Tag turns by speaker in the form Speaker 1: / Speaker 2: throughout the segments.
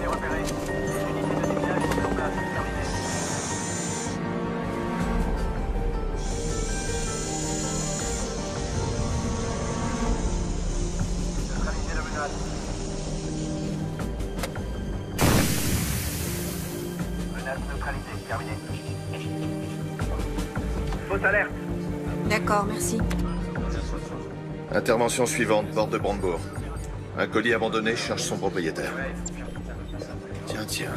Speaker 1: repéré. Les unités de déminage sont en place. Terminé. Neutraliser la menace. Menace neutralisée. Terminé. Fausse alerte.
Speaker 2: D'accord, merci.
Speaker 3: Intervention suivante, porte de Brandebourg. Un colis abandonné cherche son propriétaire. Tiens.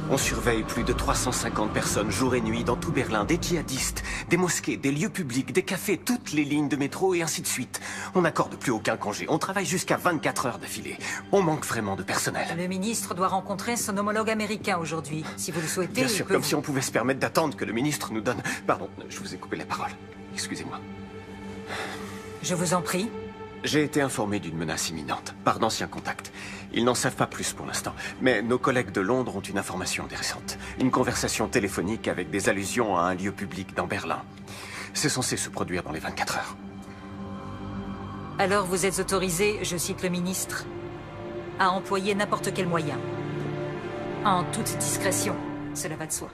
Speaker 4: On surveille plus de 350 personnes jour et nuit dans tout Berlin, des djihadistes, des mosquées, des lieux publics, des cafés, toutes les lignes de métro et ainsi de suite. On n'accorde plus aucun congé, on travaille jusqu'à 24 heures d'affilée. On manque vraiment de personnel.
Speaker 5: Le ministre doit rencontrer son homologue américain aujourd'hui. Si vous le souhaitez,
Speaker 4: Bien sûr, comme si on pouvait se permettre d'attendre que le ministre nous donne... Pardon, je vous ai coupé la parole. Excusez-moi.
Speaker 5: Je vous en prie.
Speaker 4: J'ai été informé d'une menace imminente, par d'anciens contacts. Ils n'en savent pas plus pour l'instant, mais nos collègues de Londres ont une information intéressante. Une conversation téléphonique avec des allusions à un lieu public dans Berlin. C'est censé se produire dans les 24 heures.
Speaker 5: Alors vous êtes autorisé, je cite le ministre, à employer n'importe quel moyen. En toute discrétion, cela va de soi.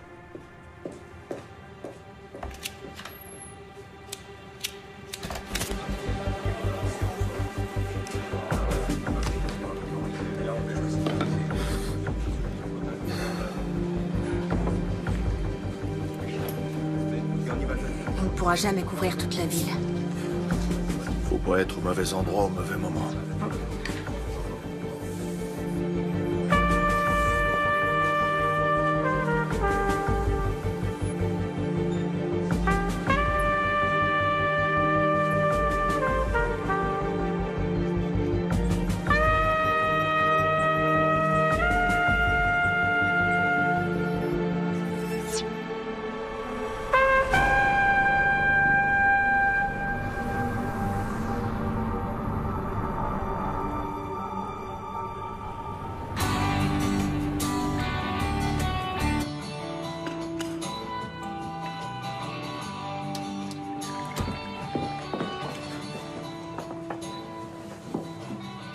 Speaker 2: On ne pourra jamais couvrir toute la ville.
Speaker 3: Faut pas être au mauvais endroit au mauvais moment.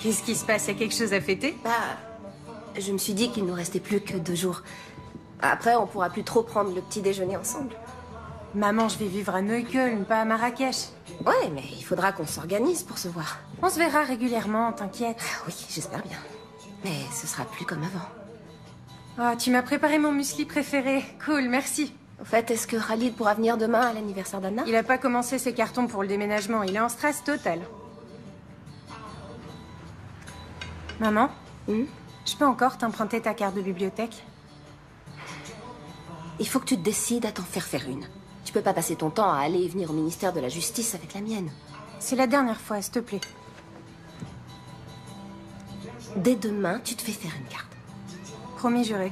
Speaker 5: Qu'est-ce qui se passe? Il y a quelque chose à fêter?
Speaker 2: Je me suis dit qu'il nous restait plus que 2 jours. Après, on pourra plus trop prendre le petit déjeuner ensemble.
Speaker 6: Maman, je vais vivre à Neukölln, pas à Marrakech.
Speaker 2: Ouais, mais il faudra qu'on s'organise pour se voir.
Speaker 6: On se verra régulièrement, t'inquiète.
Speaker 2: Oui, j'espère bien. Mais ce sera plus comme avant.
Speaker 6: Oh, tu m'as préparé mon muesli préféré. Cool, merci.
Speaker 2: Au fait, est-ce que Khalid pourra venir demain à l'anniversaire d'Anna?
Speaker 6: Il a pas commencé ses cartons pour le déménagement, il est en stress total. Maman, je peux encore t'emprunter ta carte de bibliothèque?
Speaker 2: Il faut que tu te décides à t'en faire une. Tu peux pas passer ton temps à aller et venir au ministère de la Justice avec la mienne.
Speaker 6: C'est la dernière fois, s'il te plaît.
Speaker 2: Dès demain, tu te fais faire une carte.
Speaker 6: Promis juré.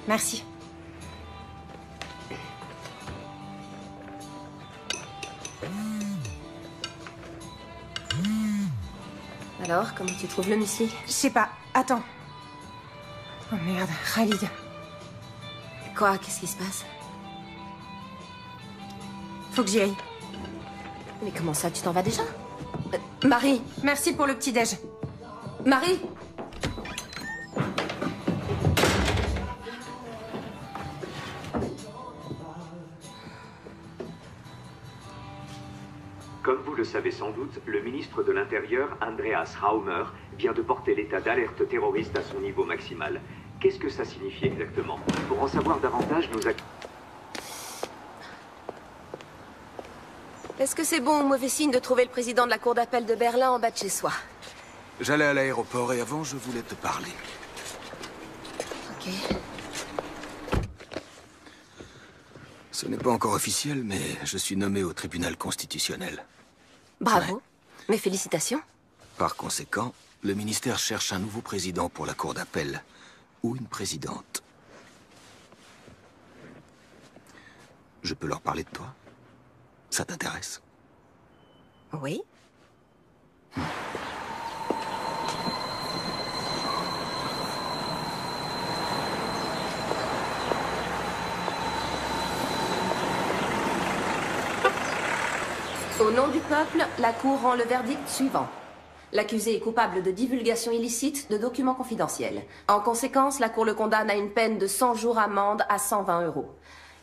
Speaker 6: Merci.
Speaker 2: Alors, comment tu trouves le muesli?
Speaker 6: Je sais pas. Attends. Oh merde, Khalid.
Speaker 2: Quoi? Qu'est-ce qui se passe?
Speaker 6: Faut que j'y aille.
Speaker 2: Mais comment ça, tu t'en vas déjà? Marie!
Speaker 6: Merci pour le petit-déj.
Speaker 2: Marie!
Speaker 7: Comme vous le savez sans doute, le ministre de l'Intérieur, Andreas Raumer, vient de porter l'état d'alerte terroriste à son niveau maximal. Qu'est-ce que ça signifie exactement? Pour en savoir davantage, nous
Speaker 2: Est-ce que c'est bon ou mauvais signe de trouver le président de la cour d'appel de Berlin en bas de chez soi?
Speaker 8: J'allais à l'aéroport et avant, je voulais te parler.
Speaker 2: Ok.
Speaker 8: Ce n'est pas encore officiel, mais je suis nommé au tribunal constitutionnel.
Speaker 2: Bravo.
Speaker 8: Ouais.
Speaker 2: Mes félicitations.
Speaker 8: Par conséquent, le ministère cherche un nouveau président pour la cour d'appel. Ou une présidente. Je peux leur parler de toi? Ça t'intéresse?
Speaker 2: Oui. Au nom du peuple, la Cour rend le verdict suivant. L'accusé est coupable de divulgation illicite de documents confidentiels. En conséquence, la Cour le condamne à une peine de 100 jours amende à 120 €.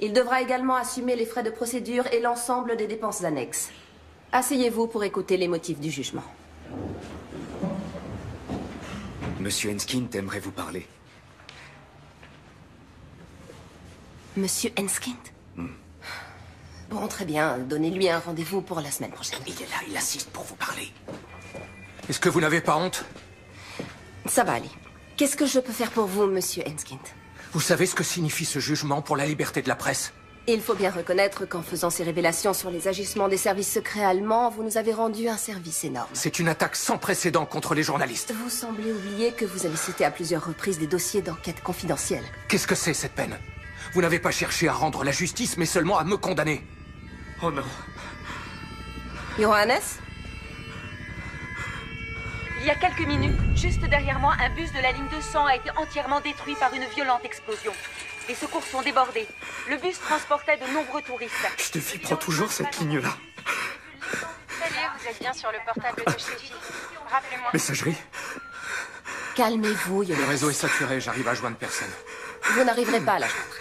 Speaker 2: Il devra également assumer les frais de procédure et l'ensemble des dépenses annexes. Asseyez-vous pour écouter les motifs du jugement.
Speaker 8: Monsieur Enskind aimerait vous parler.
Speaker 2: Monsieur Enskind? Bon, très bien. Donnez-lui un rendez-vous pour la semaine prochaine.
Speaker 8: Il est là, il assiste pour vous parler.
Speaker 9: Est-ce que vous n'avez pas honte?
Speaker 2: Ça va aller. Qu'est-ce que je peux faire pour vous, monsieur Enskind?
Speaker 9: Vous savez ce que signifie ce jugement pour la liberté de la presse?
Speaker 2: Il faut bien reconnaître qu'en faisant ces révélations sur les agissements des services secrets allemands, vous nous avez rendu un service énorme.
Speaker 9: C'est une attaque sans précédent contre les journalistes.
Speaker 2: Vous semblez oublier que vous avez cité à plusieurs reprises des dossiers d'enquête confidentielle.
Speaker 9: Qu'est-ce que c'est, cette peine? Vous n'avez pas cherché à rendre la justice, mais seulement à me condamner. Oh non.
Speaker 2: Johannes?
Speaker 10: Il y a quelques minutes, juste derrière moi, un bus de la ligne 200 a été entièrement détruit par une violente explosion. Les secours sont débordés. Le bus transportait de nombreux touristes.
Speaker 9: Je te vibre toujours cette ligne-là.
Speaker 6: Ça y est, vous êtes bien sur le portable de Sheffield. Rappelez-moi.
Speaker 9: Messagerie.
Speaker 2: Calmez-vous,
Speaker 9: Le
Speaker 2: Johannes.
Speaker 9: réseau est saturé, j'arrive à joindre personne.
Speaker 2: Vous n'arriverez pas à la joindre.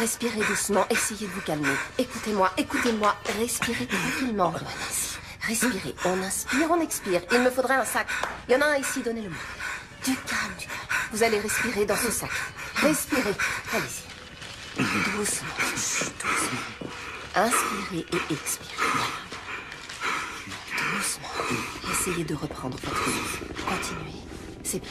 Speaker 2: Respirez doucement, essayez de vous calmer. Écoutez-moi, écoutez-moi. Respirez tranquillement, Johannes. Respirez. On inspire, on expire. Il me faudrait un sac. Il y en a un ici, donnez-le-moi. Du calme, du calme. Vous allez respirer dans ce sac. Respirez. Allez-y. Doucement. Doucement. Inspirez et expirez. Voilà. Doucement. Essayez de reprendre votre vie. Continuez. C'est bien.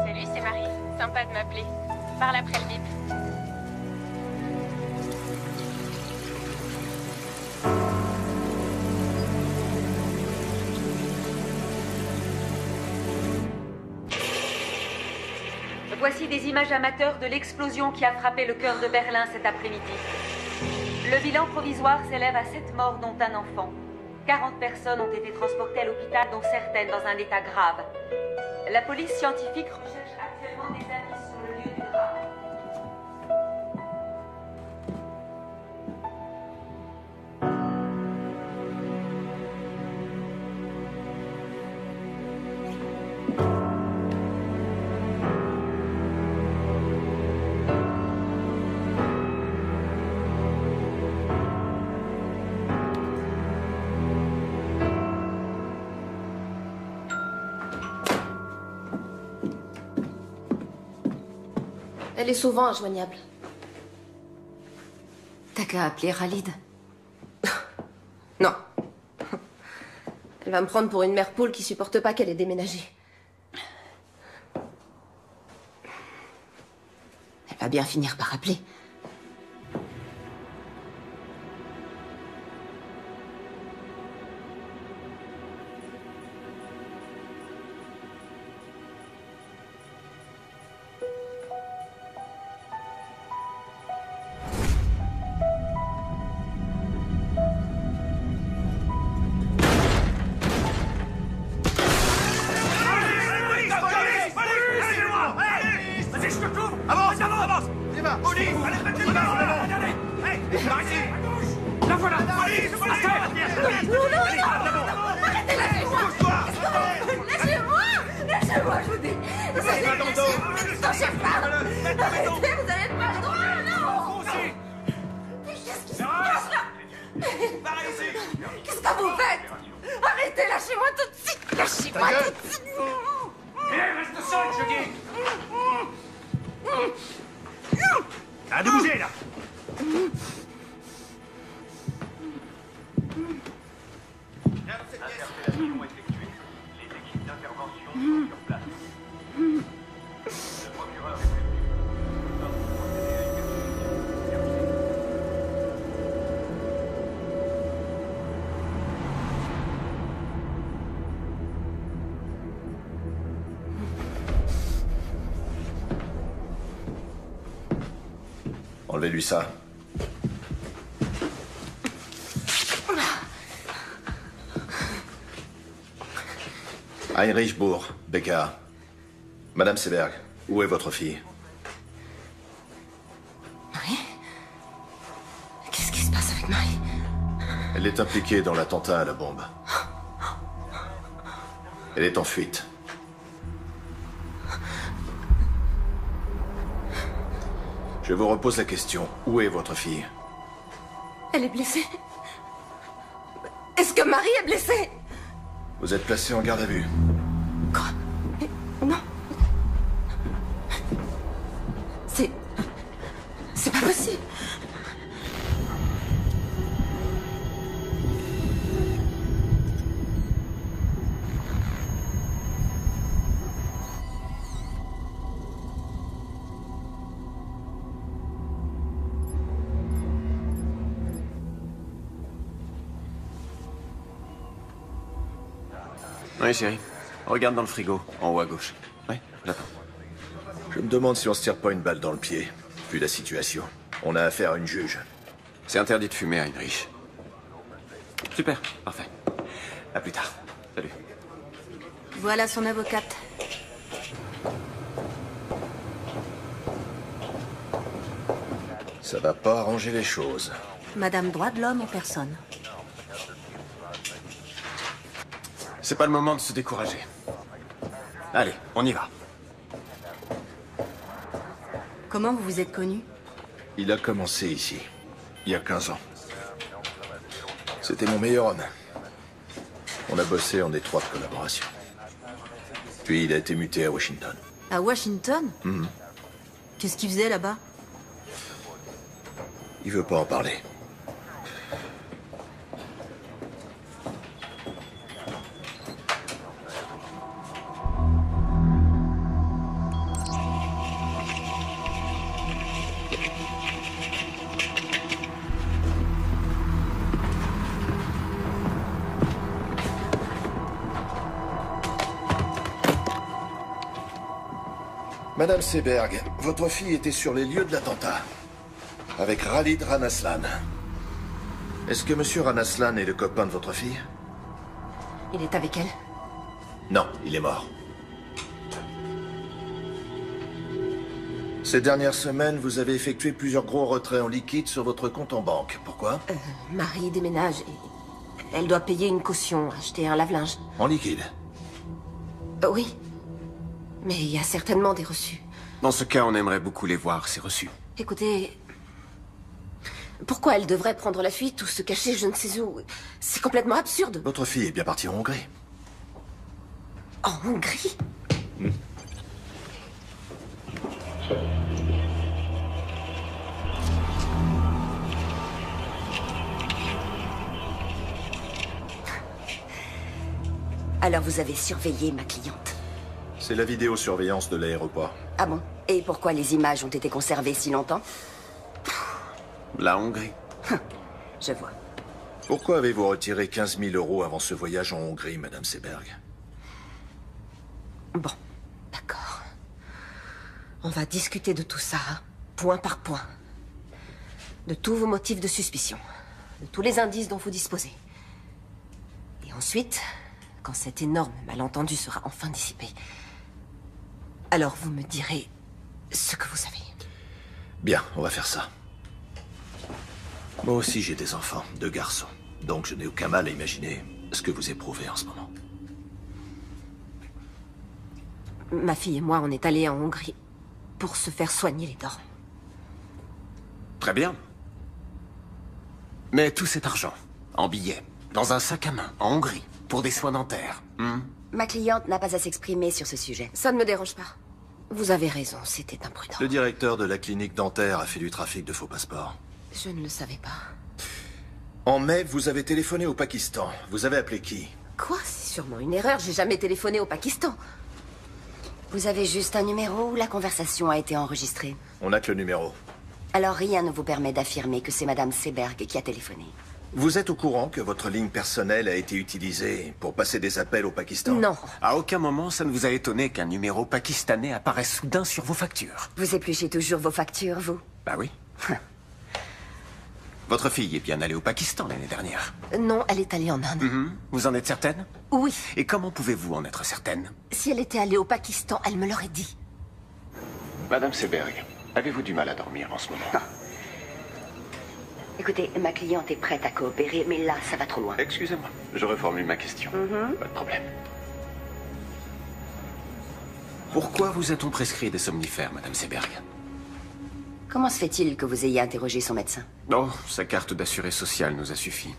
Speaker 6: Salut, c'est Marie. Sympa de m'appeler. Parle après le bip.
Speaker 10: Voici des images amateurs de l'explosion qui a frappé le cœur de Berlin cet après-midi. Le bilan provisoire s'élève à 7 morts, dont un enfant. 40 personnes ont été transportées à l'hôpital, dont certaines dans un état grave. La police scientifique recherche actuellement des indices sur le lieu du drame.
Speaker 2: Elle est souvent injoignable. T'as qu'à appeler Khalid. Non. Elle va me prendre pour une mère poule qui supporte pas qu'elle ait déménagé. Elle va bien finir par appeler. Qu'est-ce que vous faites? Arrêtez, lâchez-moi tout de suite. Lâchez-moi tout de suite.
Speaker 1: Reste seul, je dis. Arrête de bouger, là. Interpellation effectuée. Les équipes d'intervention sont sur place. Le procureur est prévenu.
Speaker 3: Enlevez-lui ça. Heinrich Bourg, BKA. Madame Seberg, où est votre fille?
Speaker 2: Marie? Qu'est-ce qui se passe avec Marie?
Speaker 3: Elle est impliquée dans l'attentat à la bombe. Elle est en fuite. Je vous repose la question. Où est votre fille?
Speaker 2: Elle est blessée. Est-ce que Marie est blessée?
Speaker 3: Vous êtes placé en garde à vue.
Speaker 2: Quoi? Mais non. C'est pas possible.
Speaker 4: Oui, chérie. Regarde dans le frigo, en haut à gauche. Oui, j'attends.
Speaker 3: Je me demande si on se tire pas une balle dans le pied. Vu la situation. On a affaire à une juge.
Speaker 4: C'est interdit de fumer, Heinrich. Super, parfait. À plus tard. Salut.
Speaker 6: Voilà son avocate.
Speaker 3: Ça va pas arranger les choses.
Speaker 6: Madame droit de l'homme en personne.
Speaker 4: C'est pas le moment de se décourager. Allez, on y va.
Speaker 6: Comment vous vous êtes connus?
Speaker 3: Il a commencé ici, il y a 15 ans. C'était mon meilleur homme. On a bossé en étroite collaboration. Puis il a été muté à Washington.
Speaker 6: À Washington? Qu'est-ce qu'il faisait là-bas?
Speaker 3: Il veut pas en parler. Madame Seberg, votre fille était sur les lieux de l'attentat. Avec Khalid Ranaslan. Est-ce que Monsieur Ranaslan est le copain de votre fille?
Speaker 2: Il est avec elle?
Speaker 3: Non, il est mort. Ces dernières semaines, vous avez effectué plusieurs gros retraits en liquide sur votre compte en banque. Pourquoi?
Speaker 2: Marie déménage et elle doit payer une caution, acheter un lave-linge.
Speaker 3: En liquide?
Speaker 2: Oui. Mais il y a certainement des reçus.
Speaker 4: Dans ce cas, on aimerait beaucoup les voir, ces reçus.
Speaker 2: Écoutez... Pourquoi elle devrait prendre la fuite ou se cacher je ne sais où? C'est complètement absurde.
Speaker 3: Votre fille est bien partie en Hongrie.
Speaker 2: En Hongrie? Alors vous avez surveillé ma cliente?
Speaker 3: C'est la vidéosurveillance de l'aéroport.
Speaker 2: Ah bon? Et pourquoi les images ont été conservées si longtemps?
Speaker 4: La Hongrie.
Speaker 2: Je vois.
Speaker 3: Pourquoi avez-vous retiré 15 000 € avant ce voyage en Hongrie, Madame Seberg?
Speaker 2: Bon, d'accord. On va discuter de tout ça, point par point. De tous vos motifs de suspicion. De tous les indices dont vous disposez. Et ensuite, quand cet énorme malentendu sera enfin dissipé, alors vous me direz ce que vous savez.
Speaker 3: Bien, on va faire ça. Moi aussi j'ai des enfants, 2 garçons. Donc je n'ai aucun mal à imaginer ce que vous éprouvez en ce moment.
Speaker 2: Ma fille et moi, on est allés en Hongrie pour se faire soigner les dents.
Speaker 4: Très bien. Mais tout cet argent, en billets, dans un sac à main, en Hongrie, pour des soins dentaires.
Speaker 11: Ma cliente n'a pas à s'exprimer sur ce sujet.
Speaker 2: Ça ne me dérange pas. Vous avez raison, c'était imprudent.
Speaker 3: Le directeur de la clinique dentaire a fait du trafic de faux passeports.
Speaker 2: Je ne le savais pas.
Speaker 3: En mai, vous avez téléphoné au Pakistan. Vous avez appelé qui?
Speaker 2: Quoi? C'est sûrement une erreur, j'ai jamais téléphoné au Pakistan.
Speaker 11: Vous avez juste un numéro où la conversation a été enregistrée.
Speaker 3: On n'a que le numéro.
Speaker 11: Alors rien ne vous permet d'affirmer que c'est Madame Seberg qui a téléphoné.
Speaker 3: Vous êtes au courant que votre ligne personnelle a été utilisée pour passer des appels au Pakistan?
Speaker 2: Non.
Speaker 4: À aucun moment, ça ne vous a étonné qu'un numéro pakistanais apparaisse soudain sur vos factures?
Speaker 11: Vous épluchez toujours vos factures, vous?
Speaker 4: Bah oui. Votre fille est bien allée au Pakistan l'année dernière.
Speaker 2: Non, elle est allée en Inde.
Speaker 4: Vous en êtes certaine?
Speaker 2: Oui.
Speaker 4: Et comment pouvez-vous en être certaine?
Speaker 2: Si elle était allée au Pakistan, elle me l'aurait dit.
Speaker 4: Madame Seberg, avez-vous du mal à dormir en ce moment?
Speaker 11: Écoutez, ma cliente est prête à coopérer, mais là, ça va trop loin.
Speaker 4: Excusez-moi, je reformule ma question. Pas de problème. Pourquoi vous a-t-on prescrit des somnifères, Madame Seberg?
Speaker 11: Comment se fait-il que vous ayez interrogé son médecin?
Speaker 4: Oh, sa carte d'assuré social nous a suffi.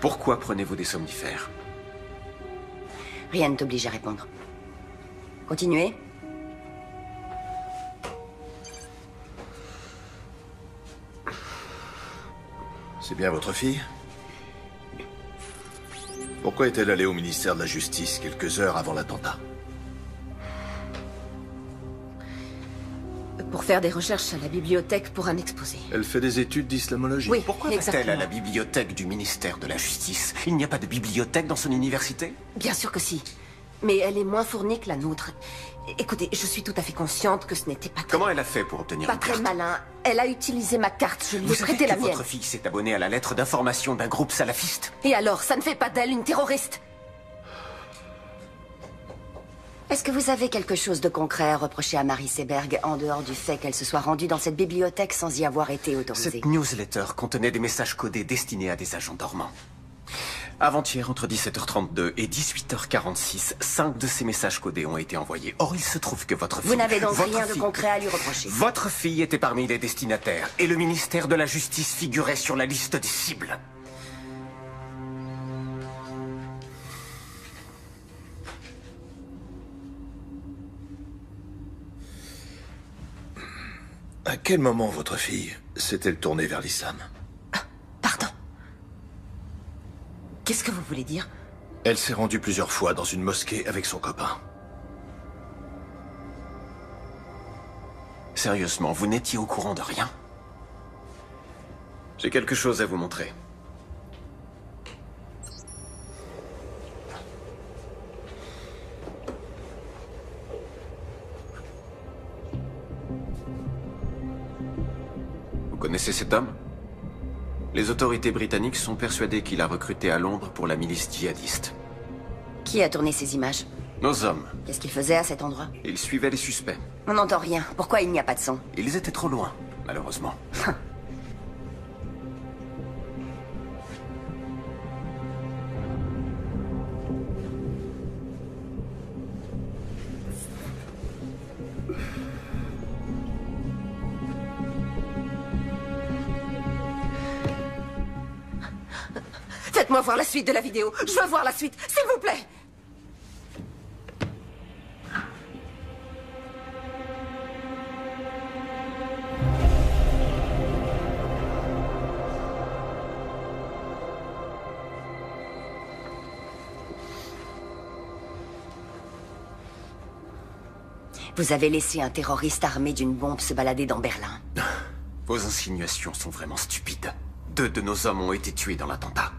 Speaker 4: Pourquoi prenez-vous des somnifères?
Speaker 11: Rien ne t'oblige à répondre. Continuez.
Speaker 3: C'est bien votre fille? Pourquoi est-elle allée au ministère de la Justice quelques heures avant l'attentat?
Speaker 2: Pour faire des recherches à la bibliothèque pour un exposé.
Speaker 3: Elle fait des études d'islamologie.
Speaker 2: Oui,
Speaker 4: Pourquoi va-t-elle à la bibliothèque du ministère de la Justice? Il n'y a pas de bibliothèque dans son université?
Speaker 2: Bien sûr que si. Mais elle est moins fournie que la nôtre. Écoutez, je suis tout à fait consciente que ce n'était pas très...
Speaker 4: Comment elle a fait pour obtenir
Speaker 2: Pas
Speaker 4: une
Speaker 2: très
Speaker 4: carte?
Speaker 2: malin. Elle a utilisé ma carte, je lui ai
Speaker 4: Vous savez
Speaker 2: prêté la
Speaker 4: que
Speaker 2: mienne.
Speaker 4: votre fille s'est abonnée à la lettre d'information d'un groupe salafiste?
Speaker 2: Et alors, ça ne fait pas d'elle une terroriste?
Speaker 11: Est-ce que vous avez quelque chose de concret à reprocher à Marie Seberg, en dehors du fait qu'elle se soit rendue dans cette bibliothèque sans y avoir été autorisée?
Speaker 4: Cette newsletter contenait des messages codés destinés à des agents dormants. Avant-hier, entre 17h32 et 18h46, 5 de ces messages codés ont été envoyés. Or, il se trouve que votre fille...
Speaker 11: Vous n'avez donc
Speaker 4: votre
Speaker 11: rien de
Speaker 4: fille-
Speaker 11: concret à lui reprocher?
Speaker 4: Votre fille était parmi les destinataires, et le ministère de la Justice figurait sur la liste des cibles.
Speaker 3: À quel moment votre fille s'est-elle tournée vers l'islam?
Speaker 2: Pardon. Qu'est-ce que vous voulez dire?
Speaker 3: Elle s'est rendue plusieurs fois dans une mosquée avec son copain.
Speaker 4: Sérieusement, vous n'étiez au courant de rien? J'ai quelque chose à vous montrer. Vous connaissez cet homme? Les autorités britanniques sont persuadées qu'il a recruté à Londres pour la milice djihadiste.
Speaker 11: Qui a tourné ces images?
Speaker 4: Nos hommes.
Speaker 11: Qu'est-ce qu'il faisait à cet endroit?
Speaker 4: Ils suivaient les suspects.
Speaker 11: On n'entend rien. Pourquoi il n'y a pas de son?
Speaker 4: Ils étaient trop loin, malheureusement.
Speaker 2: Faites-moi voir la suite de la vidéo. Je veux voir la suite, s'il vous plaît.
Speaker 11: Vous avez laissé un terroriste armé d'une bombe se balader dans Berlin.
Speaker 4: Vos insinuations sont vraiment stupides. 2 de nos hommes ont été tués dans l'attentat.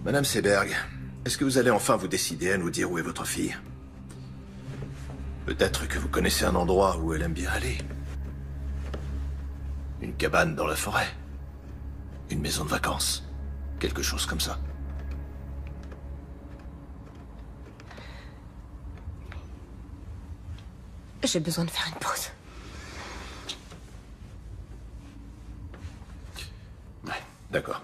Speaker 3: Madame Seberg, est-ce que vous allez enfin vous décider à nous dire où est votre fille? Peut-être que vous connaissez un endroit où elle aime bien aller. Une cabane dans la forêt. Une maison de vacances. Quelque chose comme ça.
Speaker 2: J'ai besoin de faire une pause.
Speaker 3: Ouais, d'accord.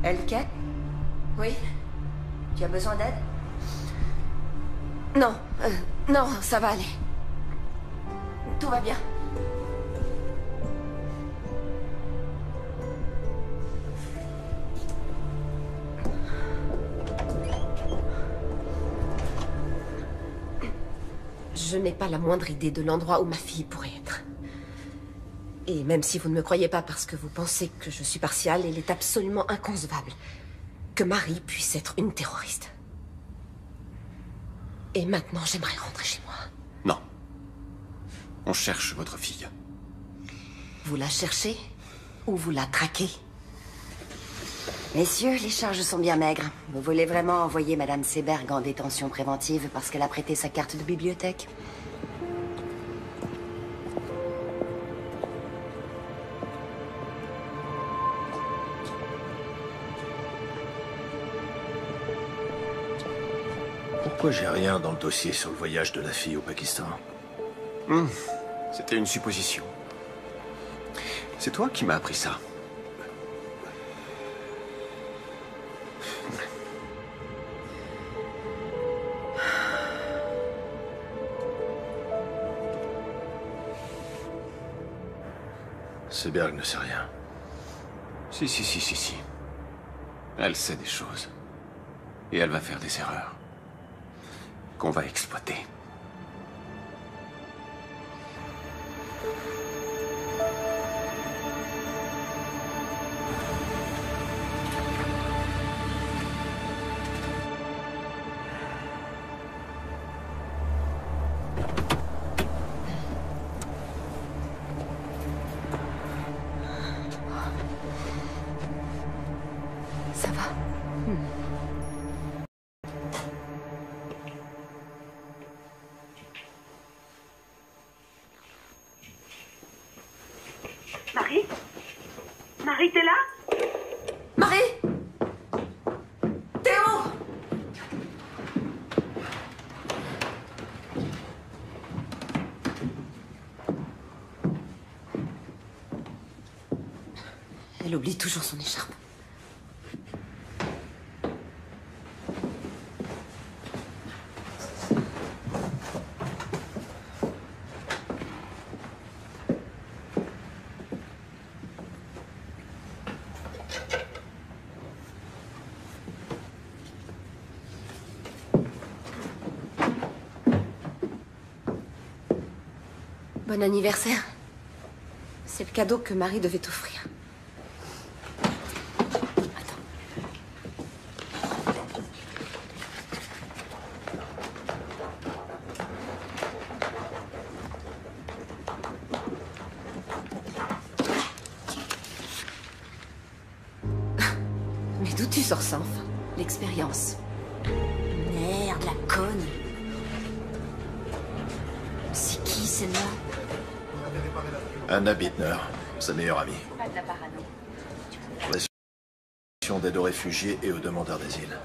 Speaker 11: Elke?
Speaker 2: Oui?
Speaker 11: Tu as besoin d'aide?
Speaker 2: Non, non, ça va aller. Tout va bien. Je n'ai pas la moindre idée de l'endroit où ma fille pourrait être. Et même si vous ne me croyez pas parce que vous pensez que je suis partiale, il est absolument inconcevable que Marie puisse être une terroriste. Et maintenant, j'aimerais rentrer chez moi.
Speaker 4: Non. On cherche votre fille.
Speaker 2: Vous la cherchez ou vous la traquez?
Speaker 11: Messieurs, les charges sont bien maigres. Vous voulez vraiment envoyer Madame Seberg en détention préventive parce qu'elle a prêté sa carte de bibliothèque?
Speaker 3: Pourquoi j'ai rien dans le dossier sur le voyage de la fille au Pakistan?
Speaker 4: C'était une supposition. C'est toi qui m'as appris ça.
Speaker 3: Seberg ne sait rien.
Speaker 4: Si. Elle sait des choses. Et elle va faire des erreurs. Qu'on va exploiter.
Speaker 2: Ça va?
Speaker 10: Marie? Marie, t'es là?
Speaker 2: Marie! Théo! Elle oublie toujours son écharpe. Bon anniversaire. C'est le cadeau que Marie devait t'offrir. Attends. Mais d'où tu sors ça, enfin? L'expérience.
Speaker 5: Merde, la conne. C'est qui, celle-là?
Speaker 3: Anna Bittner, sa meilleure amie.
Speaker 10: Pas de la parano.
Speaker 3: Relation d'aide aux réfugiés et aux demandeurs d'asile.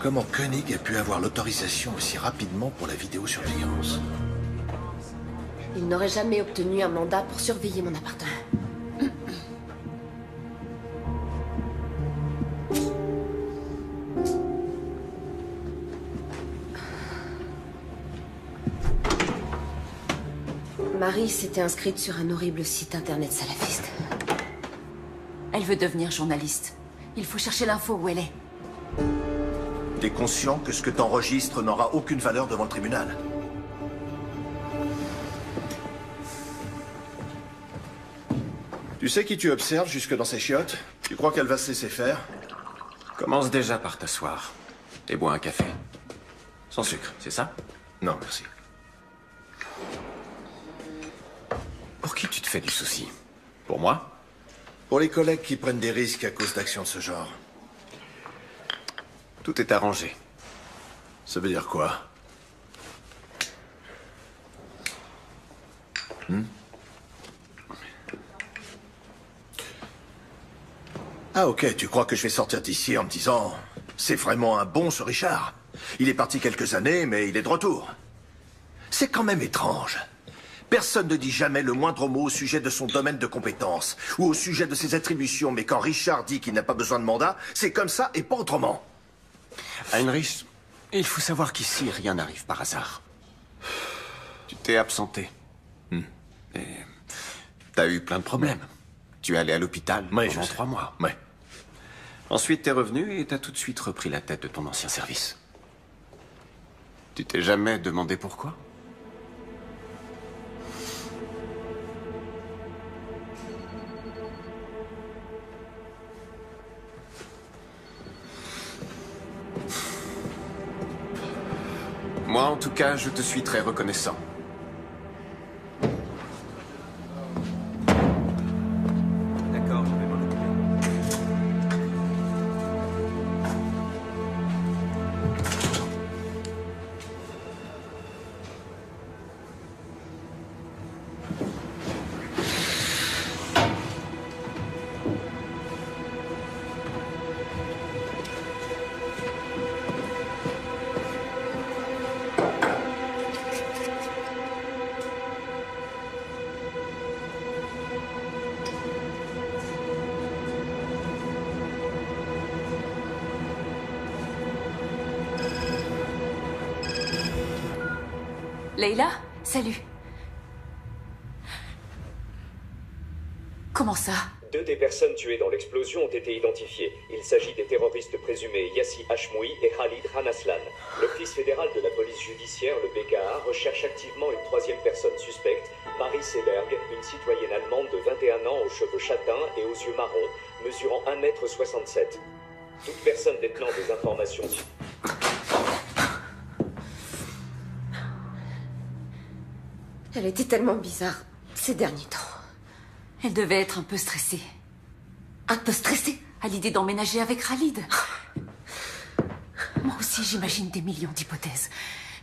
Speaker 3: Comment Koenig a pu avoir l'autorisation aussi rapidement pour la vidéosurveillance?
Speaker 2: Il n'aurait jamais obtenu un mandat pour surveiller mon appartement. Marie s'était inscrite sur un horrible site internet salafiste.
Speaker 5: Elle veut devenir journaliste. Il faut chercher l'info où elle est.
Speaker 3: T'es conscient que ce que t'enregistres n'aura aucune valeur devant le tribunal? Tu sais qui tu observes jusque dans ses chiottes? Tu crois qu'elle va se laisser faire?
Speaker 4: Commence déjà par t'asseoir. Et bois un café. Sans sucre, c'est ça?
Speaker 3: Non, merci.
Speaker 4: Pour qui tu te fais du souci? Pour moi?
Speaker 3: Pour les collègues qui prennent des risques à cause d'actions de ce genre.
Speaker 4: Tout est arrangé.
Speaker 3: Ça veut dire quoi? Ah ok, tu crois que je vais sortir d'ici en me disant « C'est vraiment un bon ce Richard. Il est parti quelques années, mais il est de retour. » C'est quand même étrange. Personne ne dit jamais le moindre mot au sujet de son domaine de compétence ou au sujet de ses attributions, mais quand Richard dit qu'il n'a pas besoin de mandat, c'est comme ça et pas autrement.
Speaker 4: Heinrich, il faut savoir qu'ici, rien n'arrive par hasard. Tu t'es absenté. Et t'as eu plein de problèmes. Tu es allé à l'hôpital pendant 3 mois.
Speaker 3: Ouais.
Speaker 4: Ensuite, t'es revenu et t'as tout de suite repris la tête de ton ancien service. Tu t'es jamais demandé pourquoi? tout cas, je te suis très reconnaissant.
Speaker 7: D'accord, je vais m'en occuper.
Speaker 5: Leila, salut. Comment ça?
Speaker 12: 2 des personnes tuées dans l'explosion ont été identifiées. Il s'agit des terroristes présumés Yassi Hashmoui et Khalid Ranaslan. L'Office fédéral de la police judiciaire, le BKA, recherche activement une 3e personne suspecte, Marie Seberg, une citoyenne allemande de 21 ans aux cheveux châtains et aux yeux marrons, mesurant 1,67 m. Toute personne détenant des informations...
Speaker 2: Elle était tellement bizarre ces derniers temps.
Speaker 5: Elle devait être un peu stressée.
Speaker 2: Un peu stressée?
Speaker 5: À l'idée d'emménager avec Khalid. Moi aussi, j'imagine des millions d'hypothèses.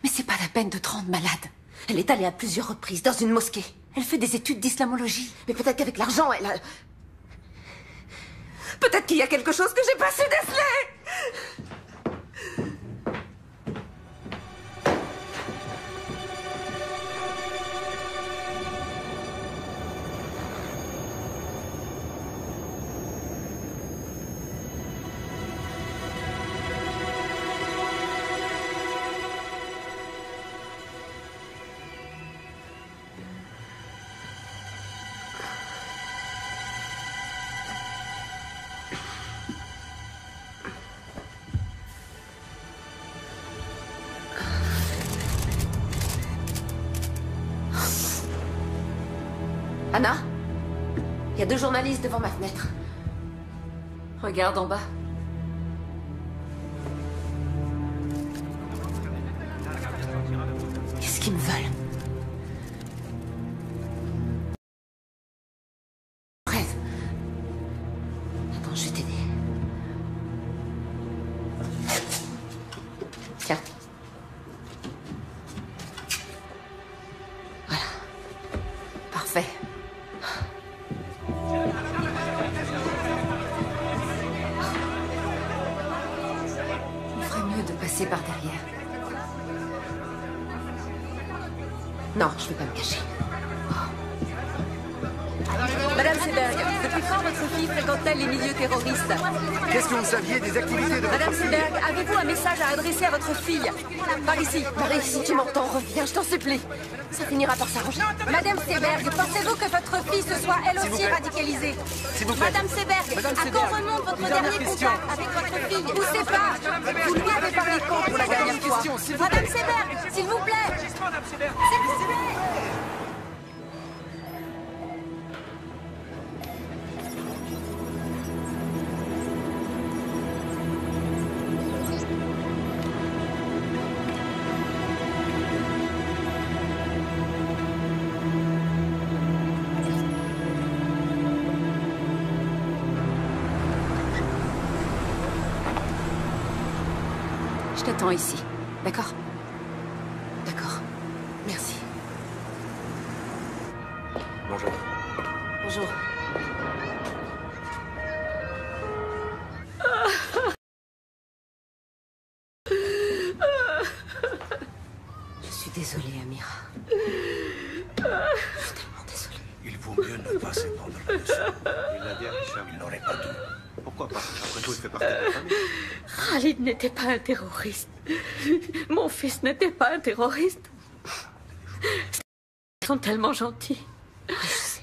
Speaker 5: Mais c'est pas la peine de te rendre malade.
Speaker 2: Elle est allée à plusieurs reprises dans une mosquée.
Speaker 5: Elle fait des études d'islamologie.
Speaker 2: Mais peut-être qu'avec l'argent, elle a... Peut-être qu'il y a quelque chose que j'ai pas su déceler! Anna, il y a 2 journalistes devant ma fenêtre.
Speaker 5: Regarde en bas.
Speaker 2: Qu'est-ce qu'ils me veulent? Rêve. Attends, je vais t'aider. Tiens. Voilà. Parfait. Passer par derrière. Non, je vais pas me cacher.
Speaker 10: Madame Seberg, depuis quand votre fille fréquente-t-elle les milieux terroristes?
Speaker 13: Qu'est-ce que vous saviez des activités de
Speaker 10: Madame
Speaker 13: votre fille?
Speaker 10: Seberg, avez-vous un message à adresser à votre fille? Par ici.
Speaker 2: Marie, si tu m'entends, reviens, je t'en supplie. Ça finira par s'arranger.
Speaker 6: Madame Seberg, pensez-vous que votre fille se soit elle aussi radicalisée?
Speaker 13: S'il vous plaît.
Speaker 6: Madame Seberg, à quand remonte votre dernier contact avec votre fille? Ou c'est pas? Vous lui avez parlé quand pour la dernière fois? Madame Seberg, s'il vous plaît. S'il vous plaît.
Speaker 5: Je t'attends ici, d'accord?
Speaker 2: D'accord. Merci.
Speaker 3: Bonjour.
Speaker 2: Bonjour. Je suis désolée, Amira. Je suis tellement désolée.
Speaker 8: Il vaut mieux ne pas s'épandre là-dessus.
Speaker 7: Il l'a dit à Richard.
Speaker 8: Il n'aurait pas dû.
Speaker 7: Pourquoi pas? Après tout, il fait partie de la famille.
Speaker 10: Khalid n'était pas un terroriste. Mon fils n'était pas un terroriste. Ils sont tellement gentils.
Speaker 2: Je sais.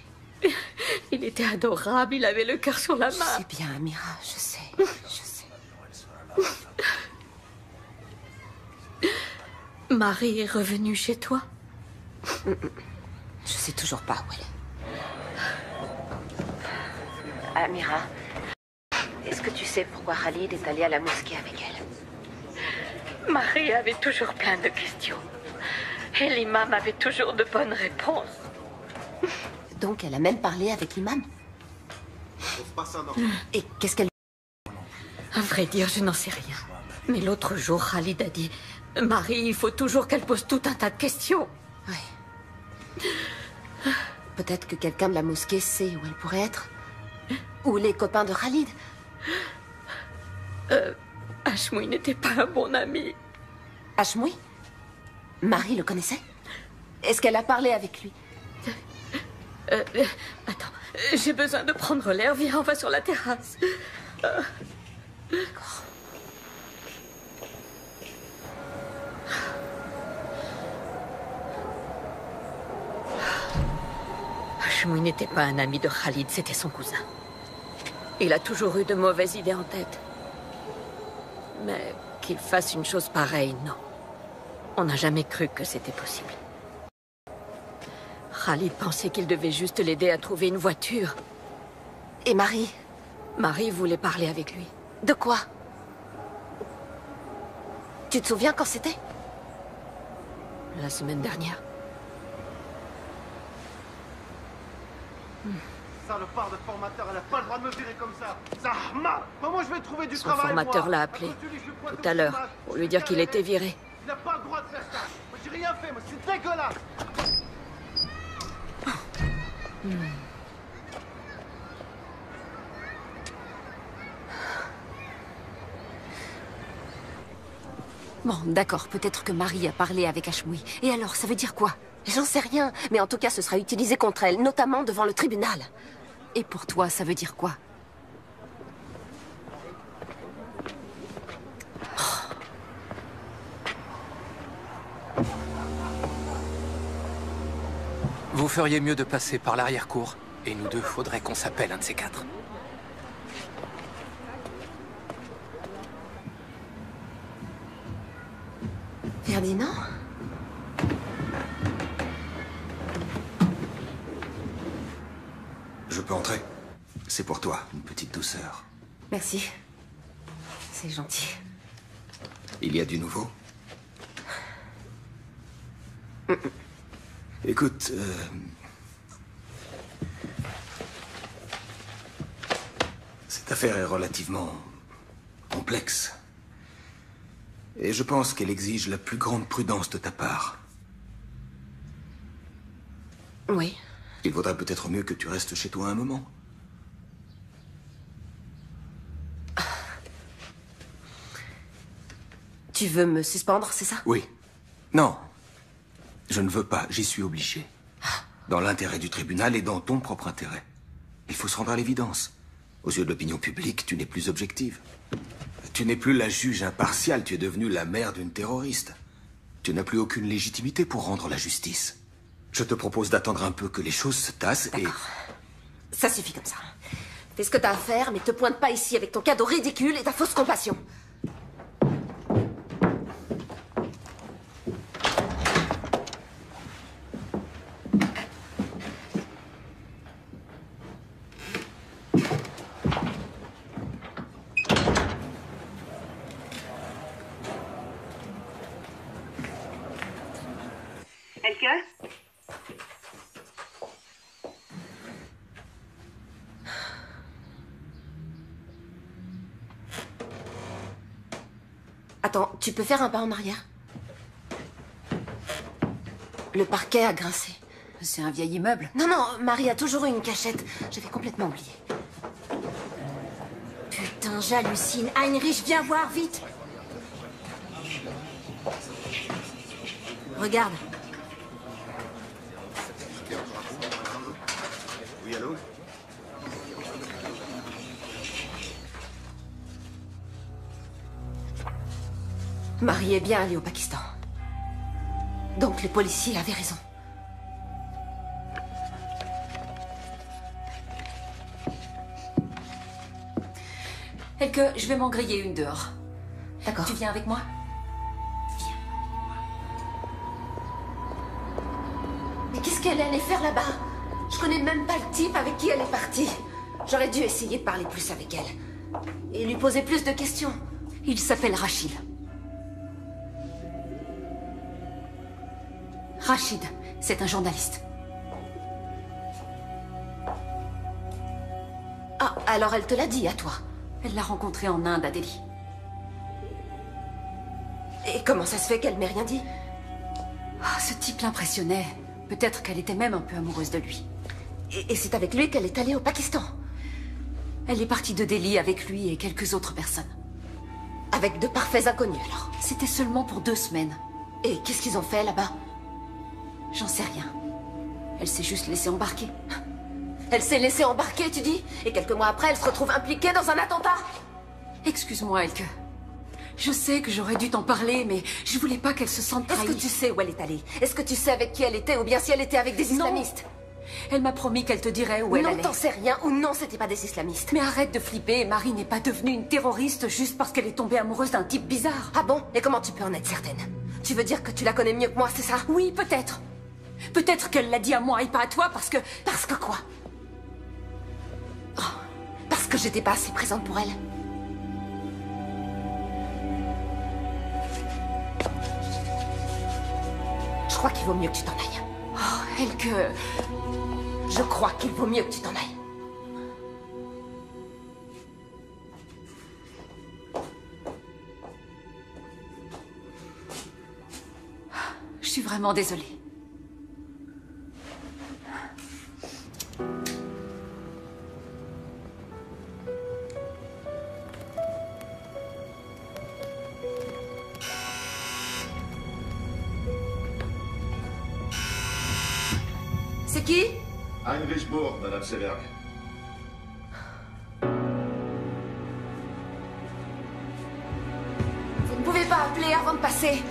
Speaker 10: Il était adorable, il avait le cœur sur la main.
Speaker 2: Je sais bien, Amira, je sais. Je sais.
Speaker 10: Marie est revenue chez toi?
Speaker 2: Je sais toujours pas où elle est. Amira, est-ce que tu sais pourquoi Khalid est allé à la mosquée avec elle?
Speaker 10: Marie avait toujours plein de questions.
Speaker 14: Et l'imam avait toujours de bonnes réponses.
Speaker 2: Donc elle a même parlé avec l'imam? Et qu'est-ce qu'elle...
Speaker 14: À vrai dire, je n'en sais rien. Mais l'autre jour, Khalid a dit... Marie, il faut toujours qu'elle pose tout un tas de questions.
Speaker 2: Oui. Peut-être que quelqu'un de la mosquée sait où elle pourrait être. Ou les copains de Khalid.
Speaker 14: Hashmoui n'était pas un bon ami.
Speaker 2: Hashmoui? Marie le connaissait? Est-ce qu'elle a parlé avec lui?
Speaker 14: Attends, j'ai besoin de prendre l'air. Viens, on va sur la terrasse.
Speaker 2: D'accord.
Speaker 14: Hashmoui n'était pas un ami de Khalid, c'était son cousin. Il a toujours eu de mauvaises idées en tête. Mais qu'il fasse une chose pareille, non. On n'a jamais cru que c'était possible. Khalid pensait qu'il devait juste l'aider à trouver une voiture.
Speaker 2: Et Marie?
Speaker 14: Marie voulait parler avec lui.
Speaker 2: De quoi? Tu te souviens quand c'était?
Speaker 14: La semaine dernière.
Speaker 13: Salopard de formateur, elle a pas le droit de me virer comme ça. Zahma! Comment je vais trouver du travail?
Speaker 14: Son formateur l'a appelé tout à l'heure pour lui dire qu'il était viré.
Speaker 13: Il n'a pas le droit de faire ça. Moi j'ai rien fait, moi c'est dégueulasse.
Speaker 2: Bon, d'accord, peut-être que Marie a parlé avec Hashmoui. Et alors, ça veut dire quoi? J'en sais rien, mais en tout cas, ce sera utilisé contre elle, notamment devant le tribunal. Et pour toi, ça veut dire quoi?
Speaker 9: Vous feriez mieux de passer par l'arrière-cour. Et nous deux, faudrait qu'on s'appelle un de ces quatre.
Speaker 2: Ferdinand?
Speaker 8: Je peux entrer? C'est pour toi, une petite douceur.
Speaker 2: Merci. C'est gentil.
Speaker 8: Il y a du nouveau? Écoute, cette affaire est relativement complexe. Et je pense qu'elle exige la plus grande prudence de ta part.
Speaker 2: Oui.
Speaker 8: Il vaudrait peut-être mieux que tu restes chez toi un moment.
Speaker 2: Tu veux me suspendre, c'est ça?
Speaker 8: Oui. Non. Je ne veux pas, j'y suis obligé. Dans l'intérêt du tribunal et dans ton propre intérêt. Il faut se rendre à l'évidence. Aux yeux de l'opinion publique, tu n'es plus objective. Tu n'es plus la juge impartiale, tu es devenue la mère d'une terroriste. Tu n'as plus aucune légitimité pour rendre la justice. Je te propose d'attendre un peu que les choses se tassent et...
Speaker 2: Ça suffit comme ça. Fais ce que t'as à faire, mais te pointe pas ici avec ton cadeau ridicule et ta fausse compassion. Attends, tu peux faire un pas en arrière? Le parquet a grincé.
Speaker 5: C'est un vieil immeuble.
Speaker 2: Non, non, Marie a toujours eu une cachette. J'avais complètement oublié.
Speaker 6: Putain, j'hallucine. Heinrich, viens voir, vite. Regarde.
Speaker 13: Oui, allô?
Speaker 2: Marie est bien allée au Pakistan. Donc les policiers avaient raison.
Speaker 5: Elke, je vais m'en griller une dehors.
Speaker 2: D'accord.
Speaker 5: Tu viens avec moi?
Speaker 2: Mais qu'est-ce qu'elle allait faire là-bas? Je connais même pas le type avec qui elle est partie. J'aurais dû essayer de parler plus avec elle. Et lui poser plus de questions.
Speaker 5: Il s'appelle Rachid.
Speaker 15: Rachid, c'est un journaliste.
Speaker 2: Ah, alors elle te l'a dit à toi?
Speaker 15: Elle l'a rencontré en Inde, à Delhi.
Speaker 2: Et comment ça se fait qu'elle m'ait rien dit?
Speaker 15: Ah, ce type l'impressionnait. Peut-être qu'elle était même un peu amoureuse de lui.
Speaker 2: Et c'est avec lui qu'elle est allée au Pakistan?
Speaker 15: Elle est partie de Delhi avec lui et quelques autres personnes.
Speaker 2: Avec de parfaits inconnus, alors?
Speaker 15: C'était seulement pour 2 semaines.
Speaker 2: Et qu'est-ce qu'ils ont fait, là-bas?
Speaker 15: J'en sais rien. Elle s'est juste laissée embarquer.
Speaker 2: Elle s'est laissée embarquer, tu dis? Et quelques mois après, elle se retrouve impliquée dans un attentat?
Speaker 15: Excuse-moi, Elke. Je sais que j'aurais dû t'en parler, mais je voulais pas qu'elle se sente trahie.
Speaker 2: Est-ce que tu sais où elle est allée? Est-ce que tu sais avec qui elle était, ou bien si elle était avec des islamistes?
Speaker 15: Elle m'a promis qu'elle te dirait où elle allait.
Speaker 2: Non, t'en sais rien, ou non, c'était pas des islamistes.
Speaker 15: Mais arrête de flipper, Marie n'est pas devenue une terroriste juste parce qu'elle est tombée amoureuse d'un type bizarre.
Speaker 2: Ah bon? Et comment tu peux en être certaine? Tu veux dire que tu la connais mieux que moi, c'est ça?
Speaker 15: Oui, peut-être. Peut-être qu'elle l'a dit à moi et pas à toi parce que...
Speaker 2: Parce que quoi? Oh, parce que j'étais pas assez présente pour elle. Je crois qu'il vaut mieux que tu t'en ailles.
Speaker 15: Oh, Elke...
Speaker 2: Je crois qu'il vaut mieux que tu t'en ailles.
Speaker 15: Je suis vraiment désolée.
Speaker 2: C'est qui?
Speaker 3: Heinrichsburg, Madame Seberg.
Speaker 2: Vous ne pouvez pas appeler avant de passer.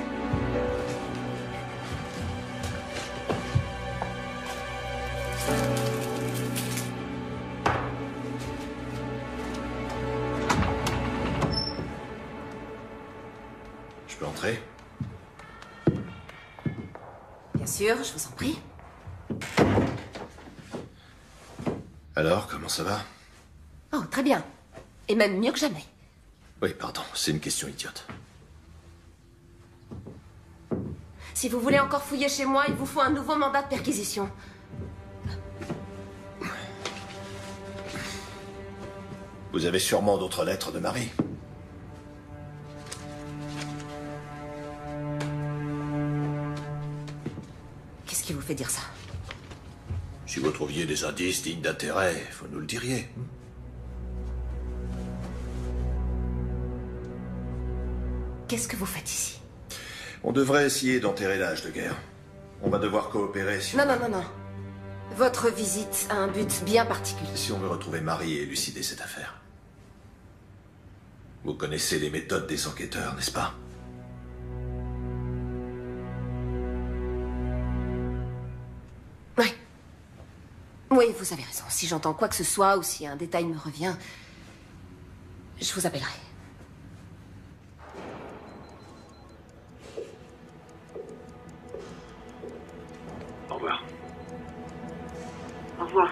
Speaker 3: Je peux entrer?
Speaker 2: Bien sûr, je vous en prie.
Speaker 3: Alors, comment ça va?
Speaker 2: Oh, très bien. Et même mieux que jamais.
Speaker 3: Oui, pardon, c'est une question idiote.
Speaker 2: Si vous voulez encore fouiller chez moi, il vous faut un nouveau mandat de perquisition.
Speaker 3: Vous avez sûrement d'autres lettres de Marie.
Speaker 2: Qu'est-ce qui vous fait dire ça?
Speaker 3: Si vous trouviez des indices dignes d'intérêt, vous nous le diriez.
Speaker 2: Qu'est-ce que vous faites ici?
Speaker 3: On devrait essayer d'enterrer l'âge de guerre. On va devoir coopérer si...
Speaker 2: Non, non, non, non. Votre visite a un but bien particulier.
Speaker 3: Si on veut retrouver Marie et élucider cette affaire. Vous connaissez les méthodes des enquêteurs, n'est-ce pas?
Speaker 2: Oui. Oui, vous avez raison. Si j'entends quoi que ce soit ou si un détail me revient, je vous appellerai.
Speaker 7: Au revoir.
Speaker 10: Au revoir.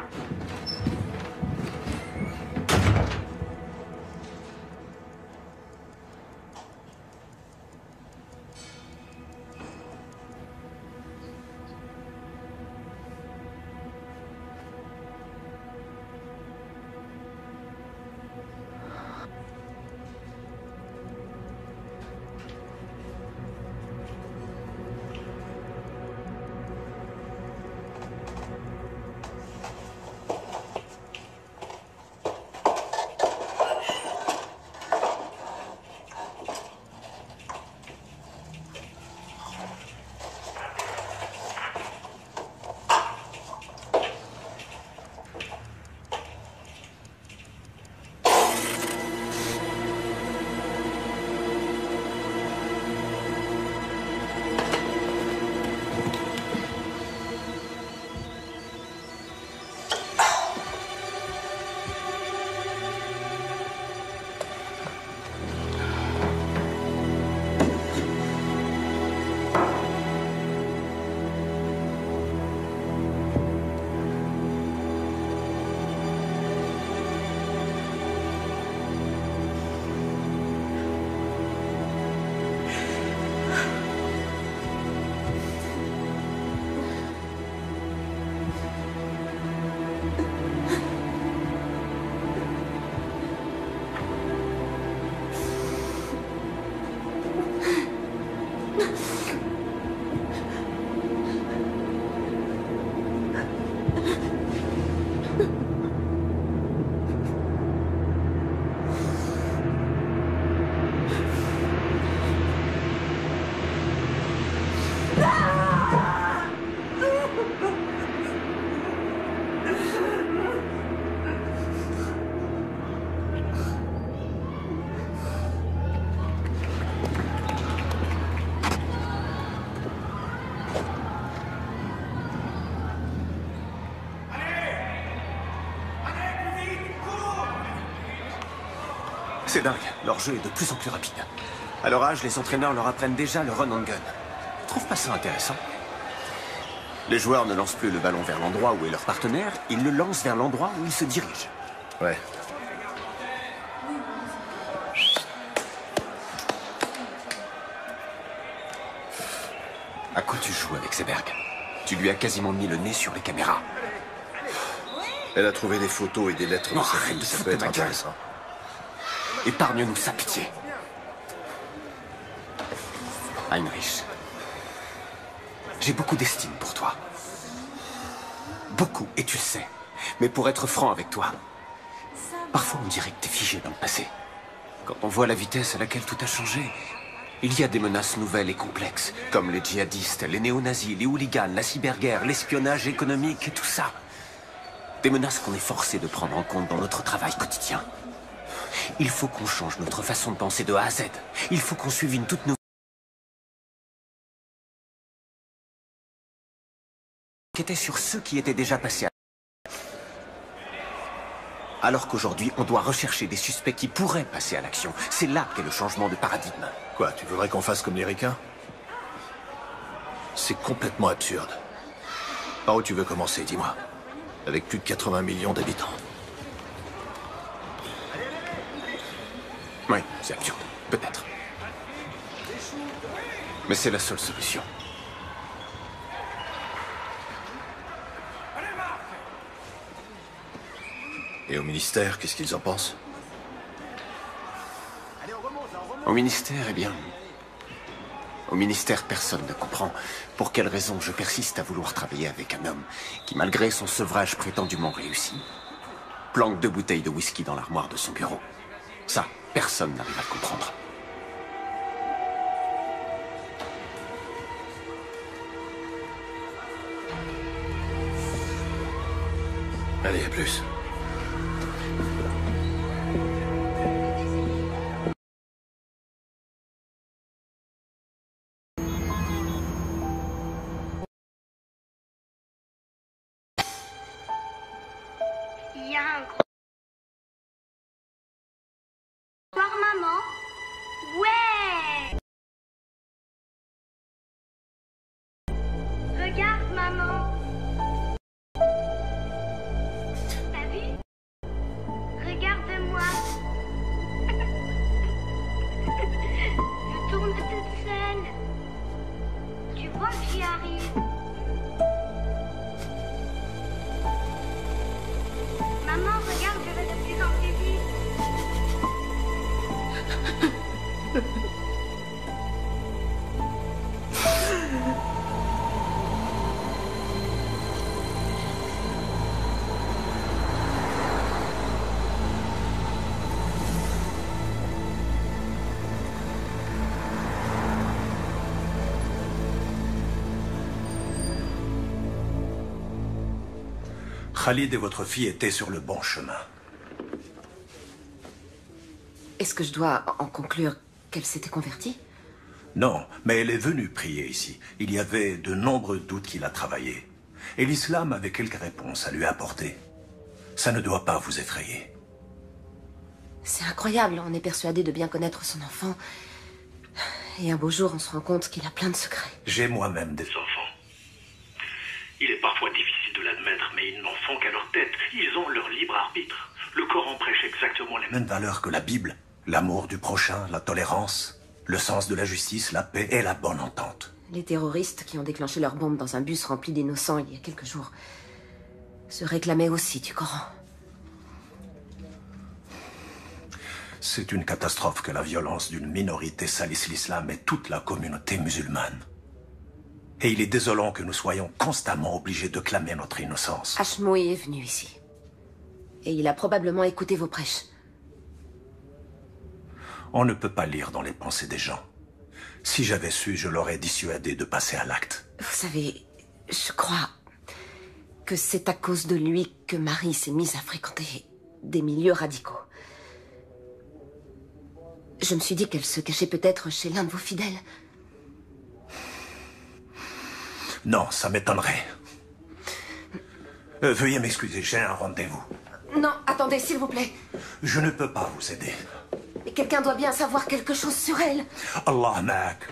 Speaker 4: C'est dingue, leur jeu est de plus en plus rapide. À leur âge, les entraîneurs leur apprennent déjà le run and gun. Trouve pas ça intéressant? Les joueurs ne lancent plus le ballon vers l'endroit où est leur partenaire, ils le lancent vers l'endroit où ils se dirigent.
Speaker 3: Ouais.
Speaker 4: À quoi tu joues avec Seberg? Tu lui as quasiment mis le nez sur les caméras.
Speaker 3: Elle a trouvé des photos et des lettres de sa fille, ça peut être intéressant.
Speaker 4: Épargne-nous sa pitié. Heinrich, j'ai beaucoup d'estime pour toi. Beaucoup, et tu le sais. Mais pour être franc avec toi, parfois on dirait que t'es figé dans le passé. Quand on voit la vitesse à laquelle tout a changé, il y a des menaces nouvelles et complexes, comme les djihadistes, les néo-nazis, les hooligans, la cyberguerre, l'espionnage économique et tout ça. Des menaces qu'on est forcé de prendre en compte dans notre travail quotidien. Il faut qu'on change notre façon de penser de A à Z. Il faut qu'on suive une toute nouvelle... qui était sur ceux qui étaient déjà passés à... Alors qu'aujourd'hui, on doit rechercher des suspects qui pourraient passer à l'action. C'est là qu'est le changement de paradigme.
Speaker 3: Quoi, tu voudrais qu'on fasse comme les ricains? C'est complètement absurde. Par où tu veux commencer, dis-moi? Avec plus de 80 millions d'habitants.
Speaker 4: Oui, c'est absurde. Peut-être. Mais c'est la seule solution.
Speaker 3: Et au ministère, qu'est-ce qu'ils en pensent?
Speaker 4: Au ministère, eh bien... Au ministère, personne ne comprend pour quelle raison je persiste à vouloir travailler avec un homme qui, malgré son sevrage prétendument réussi, planque 2 bouteilles de whisky dans l'armoire de son bureau. Ça, personne n'arrive à le comprendre.
Speaker 3: Allez, à plus.
Speaker 16: Il y a un gros... Bonsoir, maman. Ouais. Regarde, maman. T'as vu? Regarde-moi. Je tourne toute seule. Tu vois que j'y arrive. Maman, regarde, je vais de plus en plus vite.
Speaker 17: Khalid et votre fille étaient sur le bon chemin.
Speaker 2: Est-ce que je dois en conclure qu'elle s'était convertie?
Speaker 17: Non, mais elle est venue prier ici. Il y avait de nombreux doutes qu'il a travaillé. Et l'islam avait quelques réponses à lui apporter. Ça ne doit pas vous effrayer.
Speaker 2: C'est incroyable, on est persuadé de bien connaître son enfant. Et un beau jour, on se rend compte qu'il a plein de secrets.
Speaker 17: J'ai moi-même des
Speaker 1: enfants. Il est parfois difficile de l'admettre, mais ils n'en font qu'à leur tête. Ils ont leur libre arbitre. Le Coran prêche exactement les
Speaker 17: mêmes valeurs que la Bible. L'amour du prochain, la tolérance, le sens de la justice, la paix et la bonne entente.
Speaker 2: Les terroristes qui ont déclenché leur bombe dans un bus rempli d'innocents il y a quelques jours se réclamaient aussi du Coran.
Speaker 17: C'est une catastrophe que la violence d'une minorité salisse l'islam et toute la communauté musulmane. Et il est désolant que nous soyons constamment obligés de clamer notre innocence.
Speaker 2: Hashmoui est venu ici. Et il a probablement écouté vos prêches.
Speaker 17: On ne peut pas lire dans les pensées des gens. Si j'avais su, je l'aurais dissuadé de passer à l'acte.
Speaker 2: Vous savez, je crois que c'est à cause de lui que Marie s'est mise à fréquenter des milieux radicaux. Je me suis dit qu'elle se cachait peut-être chez l'un de vos fidèles.
Speaker 17: Non, ça m'étonnerait. Veuillez m'excuser, j'ai un rendez-vous.
Speaker 2: Non, attendez, s'il vous plaît.
Speaker 17: Je ne peux pas vous aider.
Speaker 2: Et quelqu'un doit bien savoir quelque chose sur elle.
Speaker 17: Allah ma'ak.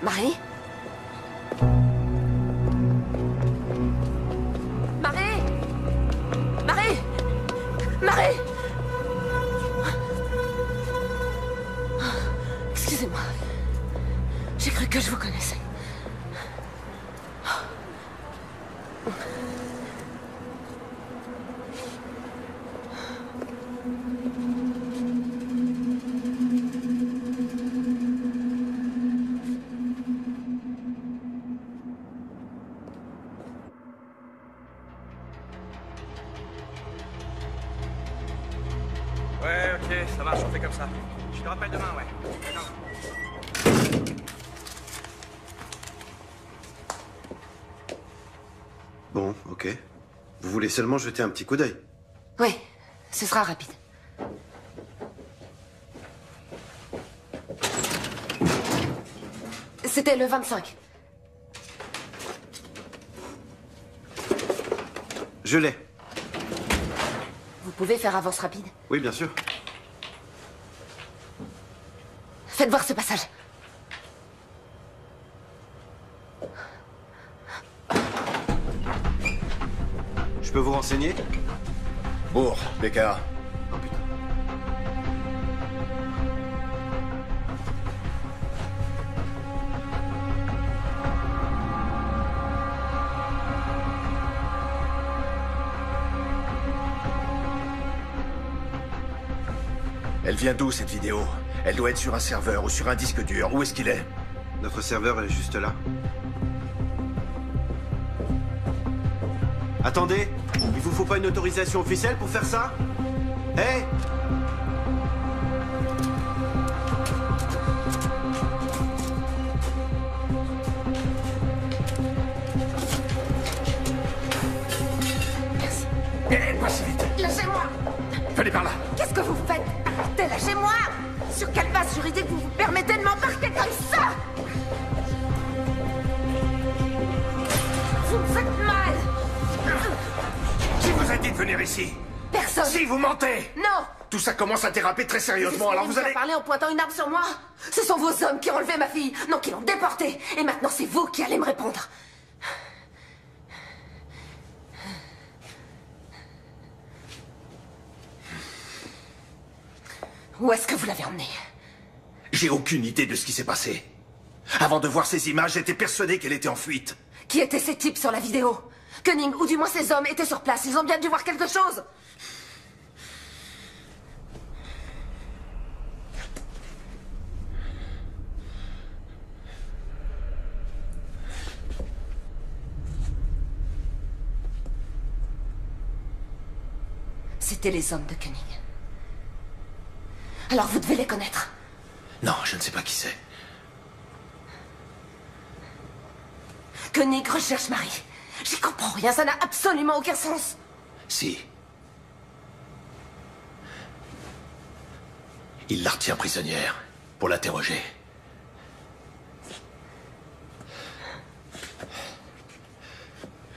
Speaker 2: Marie? Marie? Marie? Marie? Excusez-moi. J'ai cru que je vous connaissais.
Speaker 18: Ouais, ok, ça marche, on fait comme ça. Je te rappelle demain, ouais. D'accord.
Speaker 19: Bon, ok. Vous voulez seulement jeter un petit coup d'œil?
Speaker 2: Oui, ce sera rapide. C'était le 25.
Speaker 19: Je l'ai.
Speaker 2: Vous pouvez faire avance rapide?
Speaker 19: Oui, bien sûr.
Speaker 2: Faites voir ce passage.
Speaker 19: Je peux vous renseigner?
Speaker 3: Bourg, BKA.
Speaker 19: Oh putain.
Speaker 3: Elle vient d'où, cette vidéo? Elle doit être sur un serveur ou sur un disque dur. Où est-ce qu'il est?
Speaker 19: Notre serveur est juste là. Attendez, il vous faut pas une autorisation officielle pour faire ça? Hé!
Speaker 2: Merci.
Speaker 3: Pas si vite.
Speaker 2: Lâchez-moi!
Speaker 3: Venez par là.
Speaker 2: Qu'est-ce que vous faites? Arrêtez, lâchez-moi! Sur quelle base juridique vous vous permettez de m'embarquer comme ça? Vous me faites mal!
Speaker 3: Qui vous a dit de venir ici?
Speaker 2: Personne!
Speaker 3: Si, vous mentez!
Speaker 2: Non!
Speaker 3: Tout ça commence à déraper très sérieusement, alors vous allez...
Speaker 2: parler en pointant une arme sur moi? Ce sont vos hommes qui ont enlevé ma fille, non, qui l'ont déportée. Et maintenant, c'est vous qui allez me répondre. Où est-ce que vous l'avez emmenée?
Speaker 3: J'ai aucune idée de ce qui s'est passé. Avant de voir ces images, j'étais persuadé qu'elle était en fuite.
Speaker 2: Qui étaient ces types sur la vidéo? Koenig, ou du moins ces hommes, étaient sur place. Ils ont bien dû voir quelque chose. C'étaient les hommes de Koenig. Alors vous devez les connaître.
Speaker 3: Non, je ne sais pas qui c'est.
Speaker 2: Koenig recherche Marie. J'y comprends rien, ça n'a absolument aucun sens.
Speaker 3: Si. Il la retient prisonnière pour l'interroger.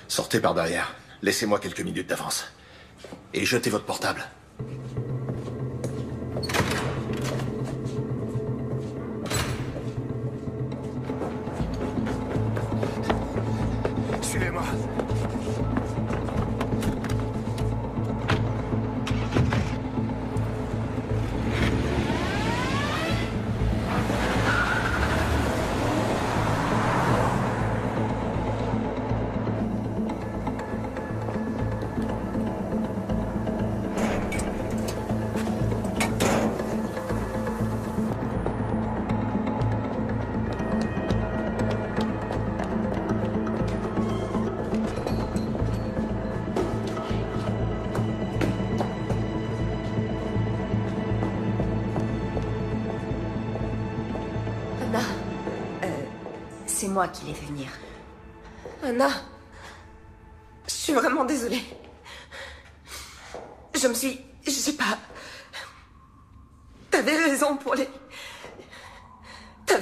Speaker 3: Sortez par derrière. Laissez-moi quelques minutes d'avance. Et jetez votre portable. Suivez-moi.
Speaker 11: C'est moi qui l'ai fait venir.
Speaker 2: Anna, je suis vraiment désolée. Je sais pas... T'avais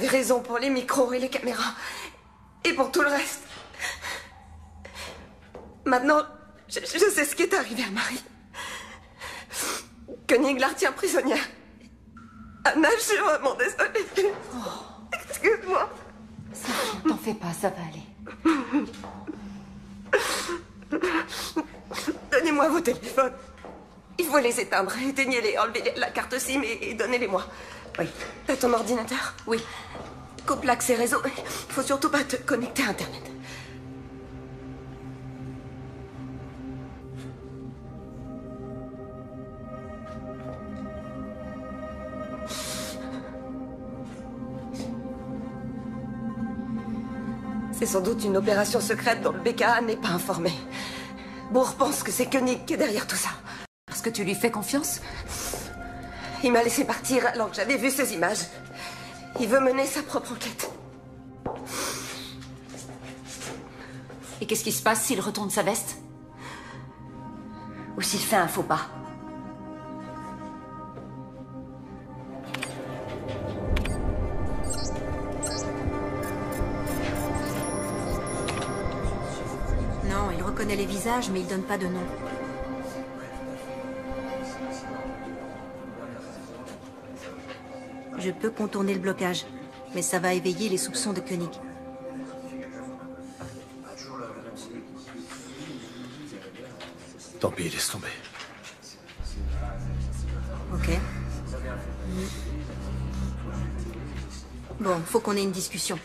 Speaker 2: raison pour les micros et les caméras. Et pour tout le reste. Maintenant, je sais ce qui est arrivé à Marie. Koenig la retient prisonnière. Anna, je suis vraiment désolée. Excuse-moi.
Speaker 11: Ça va, t'en fais pas, ça va aller.
Speaker 2: Donnez-moi vos téléphones. Il faut les éteindre. Éteignez-les, enlevez la carte SIM et donnez-les-moi. Oui. T'as ton ordinateur? Oui. Coupe l'accès réseau. Il faut surtout pas te connecter à Internet. C'est sans doute une opération secrète dont le BKA n'est pas informé. Bourg pense que c'est Koenig qui est derrière tout ça.
Speaker 15: Parce que tu lui fais confiance?
Speaker 2: Il m'a laissé partir alors que j'avais vu ces images. Il veut mener sa propre enquête.
Speaker 15: Et qu'est-ce qui se passe s'il retourne sa veste?
Speaker 11: Ou s'il fait un faux pas.
Speaker 20: Non, il reconnaît les visages, mais il donne pas de nom. Je peux contourner le blocage, mais ça va éveiller les soupçons de Koenig.
Speaker 3: Tant pis, laisse tomber.
Speaker 20: Ok. Bon, faut qu'on ait une discussion.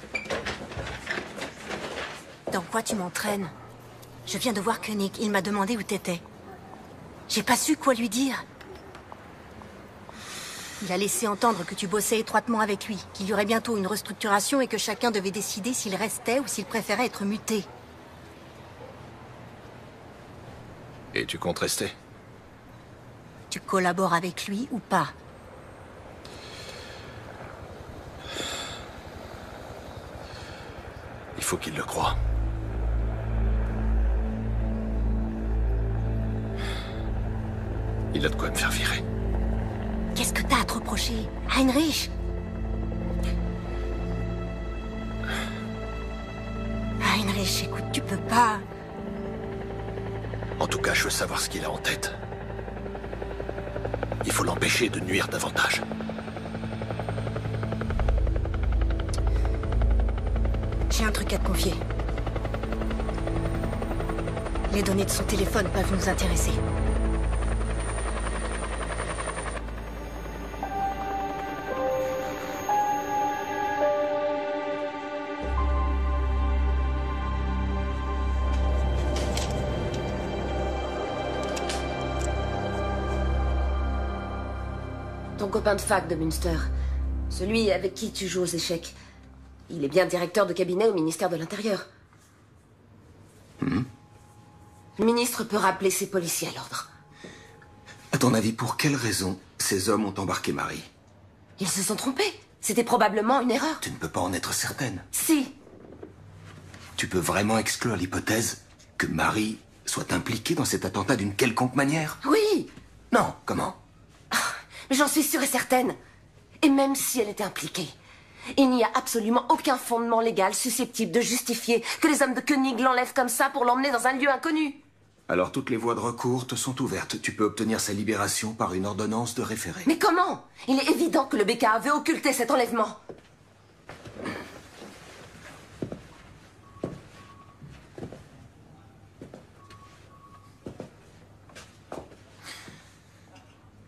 Speaker 20: Dans quoi tu m'entraînes? Je viens de voir Koenig, il m'a demandé où t'étais. J'ai pas su quoi lui dire. Il a laissé entendre que tu bossais étroitement avec lui, qu'il y aurait bientôt une restructuration et que chacun devait décider s'il restait ou s'il préférait être muté.
Speaker 3: Et tu comptes rester?
Speaker 20: Tu collabores avec lui ou pas?
Speaker 3: Il faut qu'il le croie. Il a de quoi me faire virer.
Speaker 20: Qu'est-ce que t'as à te reprocher, Heinrich? Heinrich, écoute, tu peux pas...
Speaker 3: En tout cas, je veux savoir ce qu'il a en tête. Il faut l'empêcher de nuire davantage.
Speaker 20: J'ai un truc à te confier. Les données de son téléphone peuvent nous intéresser.
Speaker 2: Ton copain de fac de Münster, celui avec qui tu joues aux échecs, il est bien directeur de cabinet au ministère de l'Intérieur. Le ministre peut rappeler ses policiers à l'ordre.
Speaker 8: À ton avis, pour quelle raison ces hommes ont embarqué Marie?
Speaker 2: Ils se sont trompés. C'était probablement une erreur.
Speaker 8: Tu ne peux pas en être certaine.
Speaker 2: Si.
Speaker 8: Tu peux vraiment exclure l'hypothèse que Marie soit impliquée dans cet attentat d'une quelconque manière?
Speaker 2: Oui.
Speaker 8: Non, comment?
Speaker 2: Mais j'en suis sûre et certaine. Et même si elle était impliquée, il n'y a absolument aucun fondement légal susceptible de justifier que les hommes de Koenig l'enlèvent comme ça pour l'emmener dans un lieu inconnu.
Speaker 8: Alors toutes les voies de recours te sont ouvertes. Tu peux obtenir sa libération par une ordonnance de référé.
Speaker 2: Mais comment? Il est évident que le BKA veut occulter cet enlèvement.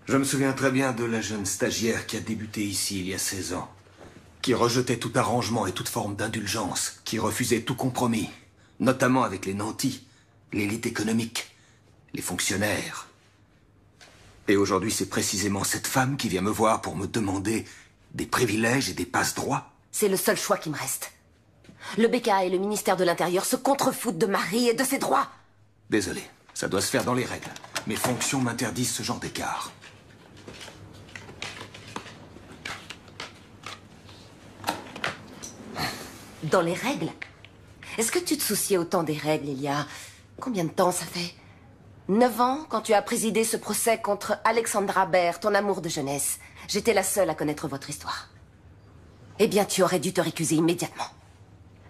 Speaker 8: Je me souviens très bien de la jeune stagiaire qui a débuté ici il y a 16 ans, qui rejetait tout arrangement et toute forme d'indulgence, qui refusait tout compromis, notamment avec les nantis, l'élite économique, les fonctionnaires. Et aujourd'hui, c'est précisément cette femme qui vient me voir pour me demander des privilèges et des passe-droits.
Speaker 2: C'est le seul choix qui me reste. Le BKA et le ministère de l'Intérieur se contrefoutent de Marie et de ses droits.
Speaker 8: Désolé, ça doit se faire dans les règles. Mes fonctions m'interdisent ce genre d'écart.
Speaker 2: Dans les règles? Est-ce que tu te souciais autant des règles il y a... Combien de temps ça fait? 9 ans, quand tu as présidé ce procès contre Alexandra Baer, ton amour de jeunesse. J'étais la seule à connaître votre histoire. Eh bien, tu aurais dû te récuser immédiatement.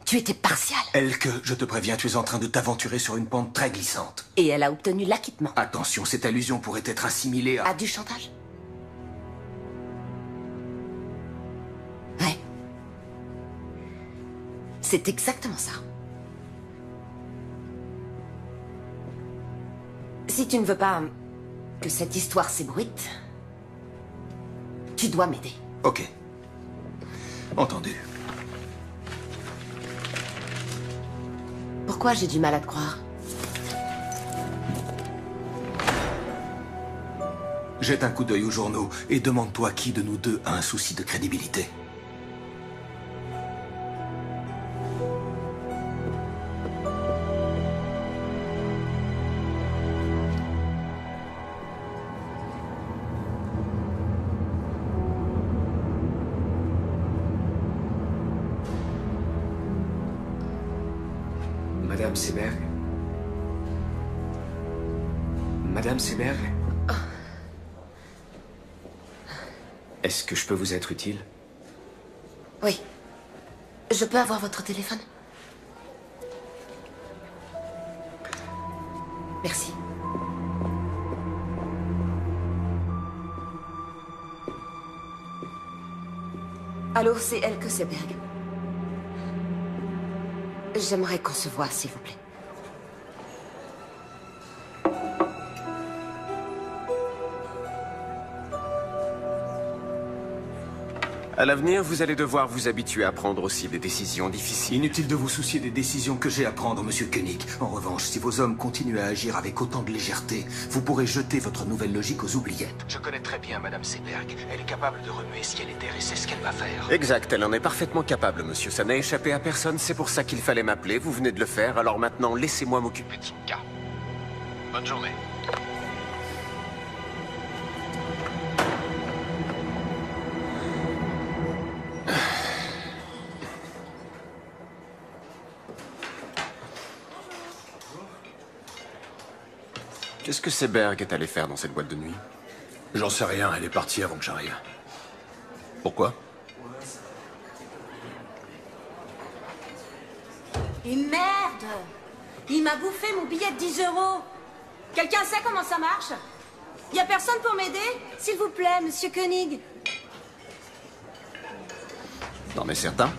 Speaker 2: Tu étais partial.
Speaker 8: Elke, je te préviens, tu es en train de t'aventurer sur une pente très glissante.
Speaker 2: Et elle a obtenu l'acquittement.
Speaker 8: Attention, cette allusion pourrait être assimilée à...
Speaker 2: À du chantage? Ouais. C'est exactement ça. Si tu ne veux pas que cette histoire s'ébruite, tu dois m'aider.
Speaker 8: Ok. Entendu.
Speaker 2: Pourquoi j'ai du mal à te croire?
Speaker 8: Jette un coup d'œil aux journaux et demande-toi qui de nous deux a un souci de crédibilité.
Speaker 9: Madame Seberg? Madame Seberg? Est-ce que je peux vous être utile?
Speaker 2: Oui. Je peux avoir votre téléphone? Merci. Allô, c'est Elke Seberg. J'aimerais qu'on se voie, s'il vous plaît.
Speaker 4: À l'avenir, vous allez devoir vous habituer à prendre aussi des décisions difficiles.
Speaker 8: Inutile de vous soucier des décisions que j'ai à prendre, monsieur Koenig. En revanche, si vos hommes continuent à agir avec autant de légèreté, vous pourrez jeter votre nouvelle logique aux oubliettes. Je connais très bien Madame Seberg. Elle est capable de remuer ciel et terre et c'est ce qu'elle va faire.
Speaker 4: Exact, elle en est parfaitement capable, monsieur. Ça n'a échappé à personne, c'est pour ça qu'il fallait m'appeler. Vous venez de le faire, alors maintenant, laissez-moi m'occuper de son cas. Bonne journée. Qu'est-ce que Seberg est allé faire dans cette boîte de nuit?
Speaker 3: J'en sais rien, elle est partie avant que j'arrive. Pourquoi?
Speaker 20: Et merde! Il m'a bouffé mon billet de 10 €. Quelqu'un sait comment ça marche? Y a personne pour m'aider? S'il vous plaît, monsieur Koenig.
Speaker 4: T'en es certain?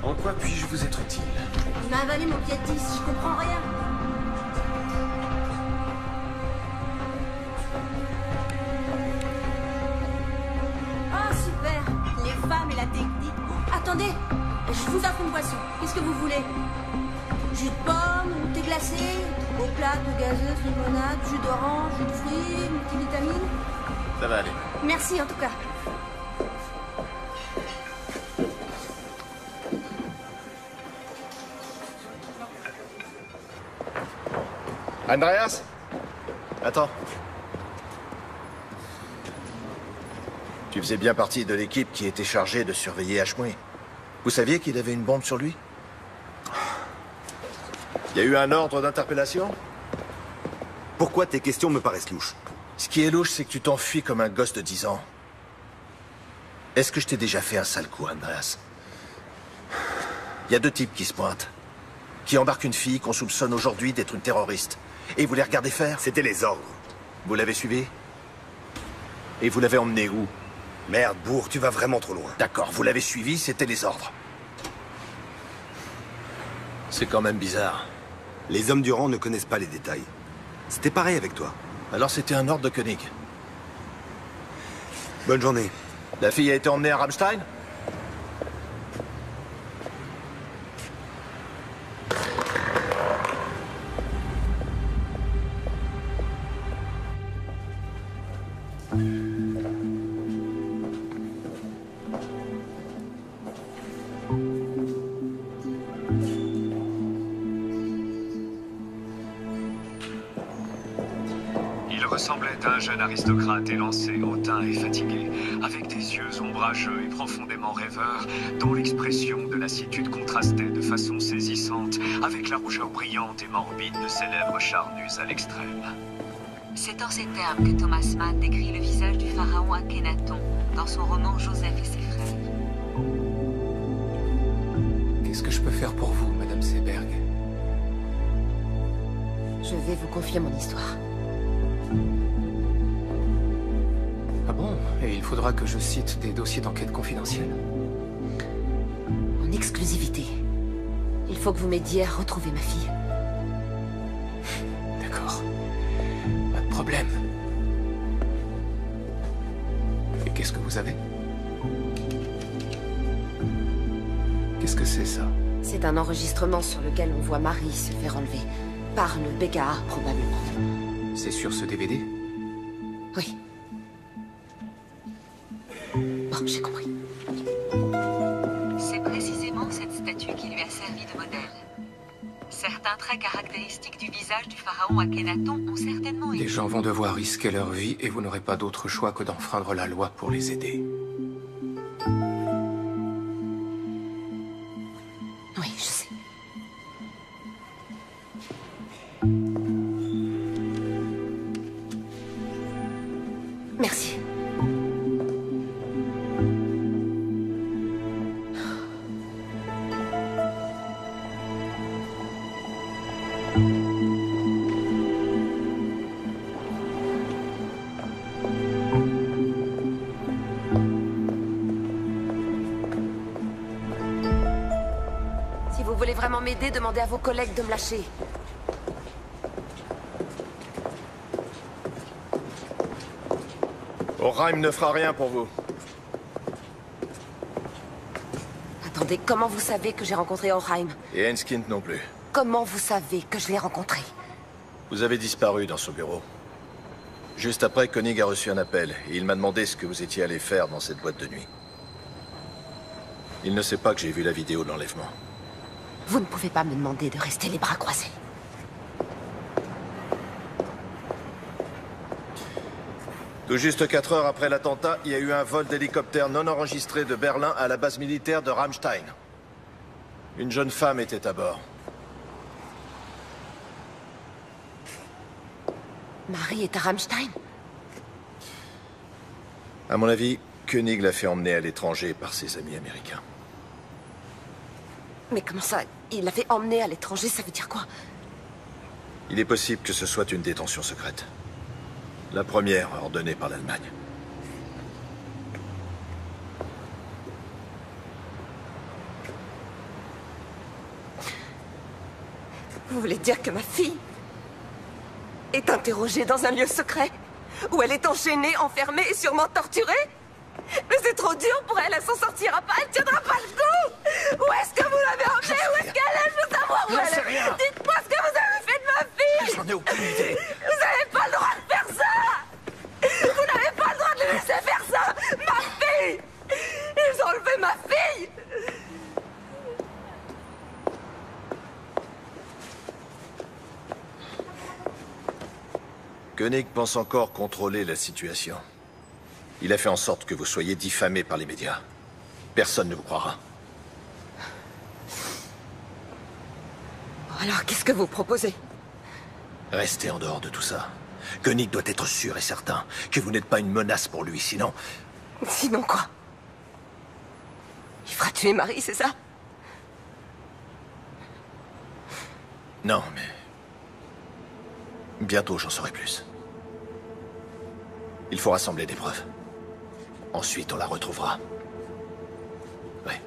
Speaker 4: En quoi puis-je vous être utile?
Speaker 20: Il m'a avalé mon billet de 10, je comprends rien. Oh, super! Les femmes et la technique. Attendez, je vous offre une boisson. Qu'est-ce que vous voulez? Jus de pomme, thé glacé, eau plate, gazeuse, limonade, jus d'orange, jus de fruits, multivitamines.
Speaker 4: Ça va aller.
Speaker 20: Merci en tout cas.
Speaker 3: Andreas? Attends. Tu faisais bien partie de l'équipe qui était chargée de surveiller Ashmui. Vous saviez qu'il avait une bombe sur lui? Il y a eu un ordre d'interpellation?
Speaker 19: Pourquoi tes questions me paraissent louches?
Speaker 3: Ce qui est louche, c'est que tu t'enfuis comme un gosse de 10 ans. Est-ce que je t'ai déjà fait un sale coup, Andreas? Il y a 2 types qui se pointent. Qui embarquent une fille qu'on soupçonne aujourd'hui d'être une terroriste. Et vous les regardez faire?
Speaker 19: C'était les ordres.
Speaker 3: Vous l'avez suivi? Et vous l'avez emmené où?
Speaker 19: Merde, bourre, tu vas vraiment trop loin.
Speaker 3: D'accord, vous l'avez suivi, c'était les ordres. C'est quand même bizarre.
Speaker 19: Les hommes du rang ne connaissent pas les détails. C'était pareil avec toi.
Speaker 3: Alors c'était un ordre de Koenig.
Speaker 19: Bonne journée.
Speaker 3: La fille a été emmenée à Rammstein?
Speaker 21: ressemblait à un jeune aristocrate élancé, hautain et fatigué, avec des yeux ombrageux et profondément rêveurs, dont l'expression de lassitude contrastait de façon saisissante avec la rougeur brillante et morbide de ses lèvres charnues à l'extrême.
Speaker 10: C'est en ces termes que Thomas Mann décrit le visage du pharaon Akhenaton dans son roman Joseph et ses frères.
Speaker 9: Qu'est-ce que je peux faire pour vous, Madame Seberg?
Speaker 2: Je vais vous confier mon histoire.
Speaker 9: Ah bon? Et il faudra que je cite des dossiers d'enquête confidentiels?
Speaker 2: En exclusivité. Il faut que vous m'aidiez à retrouver ma fille.
Speaker 9: D'accord. Pas de problème. Et qu'est-ce que vous avez? Qu'est-ce que c'est, ça?
Speaker 2: C'est un enregistrement sur lequel on voit Marie se faire enlever. Par le BKA, probablement.
Speaker 9: C'est sur ce DVD?
Speaker 2: Oui. Bon, j'ai compris.
Speaker 10: C'est précisément cette statue qui lui a servi de modèle. Certains traits caractéristiques du visage du pharaon Akhenaton ont certainement été...
Speaker 9: Des gens vont devoir risquer leur vie et vous n'aurez pas d'autre choix que d'enfreindre la loi pour les aider.
Speaker 2: Oui, je sais. Merci. Si vous voulez vraiment m'aider, demandez à vos collègues de me lâcher.
Speaker 3: Orheim ne fera rien pour vous.
Speaker 2: Attendez, comment vous savez que j'ai rencontré Orheim?
Speaker 3: Et Enskind non plus.
Speaker 2: Comment vous savez que je l'ai rencontré?
Speaker 3: Vous avez disparu dans son bureau. Juste après, Koenig a reçu un appel et il m'a demandé ce que vous étiez allé faire dans cette boîte de nuit. Il ne sait pas que j'ai vu la vidéo de l'enlèvement.
Speaker 2: Vous ne pouvez pas me demander de rester les bras croisés.
Speaker 3: Tout juste 4 heures après l'attentat, il y a eu un vol d'hélicoptère non enregistré de Berlin à la base militaire de Ramstein. Une jeune femme était à bord.
Speaker 2: Marie est à Ramstein?
Speaker 3: À mon avis, Koenig l'a fait emmener à l'étranger par ses amis américains.
Speaker 2: Mais comment ça? Il l'a fait emmener à l'étranger, ça veut dire quoi?
Speaker 3: Il est possible que ce soit une détention secrète. La première ordonnée par l'Allemagne.
Speaker 2: Vous voulez dire que ma fille est interrogée dans un lieu secret? Où elle est enchaînée, enfermée et sûrement torturée? Mais c'est trop dur pour elle, elle s'en sortira pas, elle tiendra pas le coup! Où est-ce que vous l'avez emmenée? Où est-ce qu'elle est? Je veux savoir où elle est! Dites-moi ce que vous avez fait de ma fille!
Speaker 3: J'en ai aucune idée!
Speaker 2: Vous n'avez pas le droit de faire ça! Vous n'avez pas le droit de les laisser faire ça! Ma fille! Ils ont enlevé ma fille!
Speaker 3: Koenig pense encore contrôler la situation. Il a fait en sorte que vous soyez diffamé par les médias. Personne ne vous croira.
Speaker 2: Alors, qu'est-ce que vous proposez?
Speaker 3: Restez en dehors de tout ça. Koenig doit être sûr et certain que vous n'êtes pas une menace pour lui, sinon...
Speaker 2: Sinon quoi? Il fera tuer Marie, c'est ça?
Speaker 3: Non, mais... Bientôt, j'en saurai plus. Il faut rassembler des preuves. Ensuite, on la retrouvera. Ouais.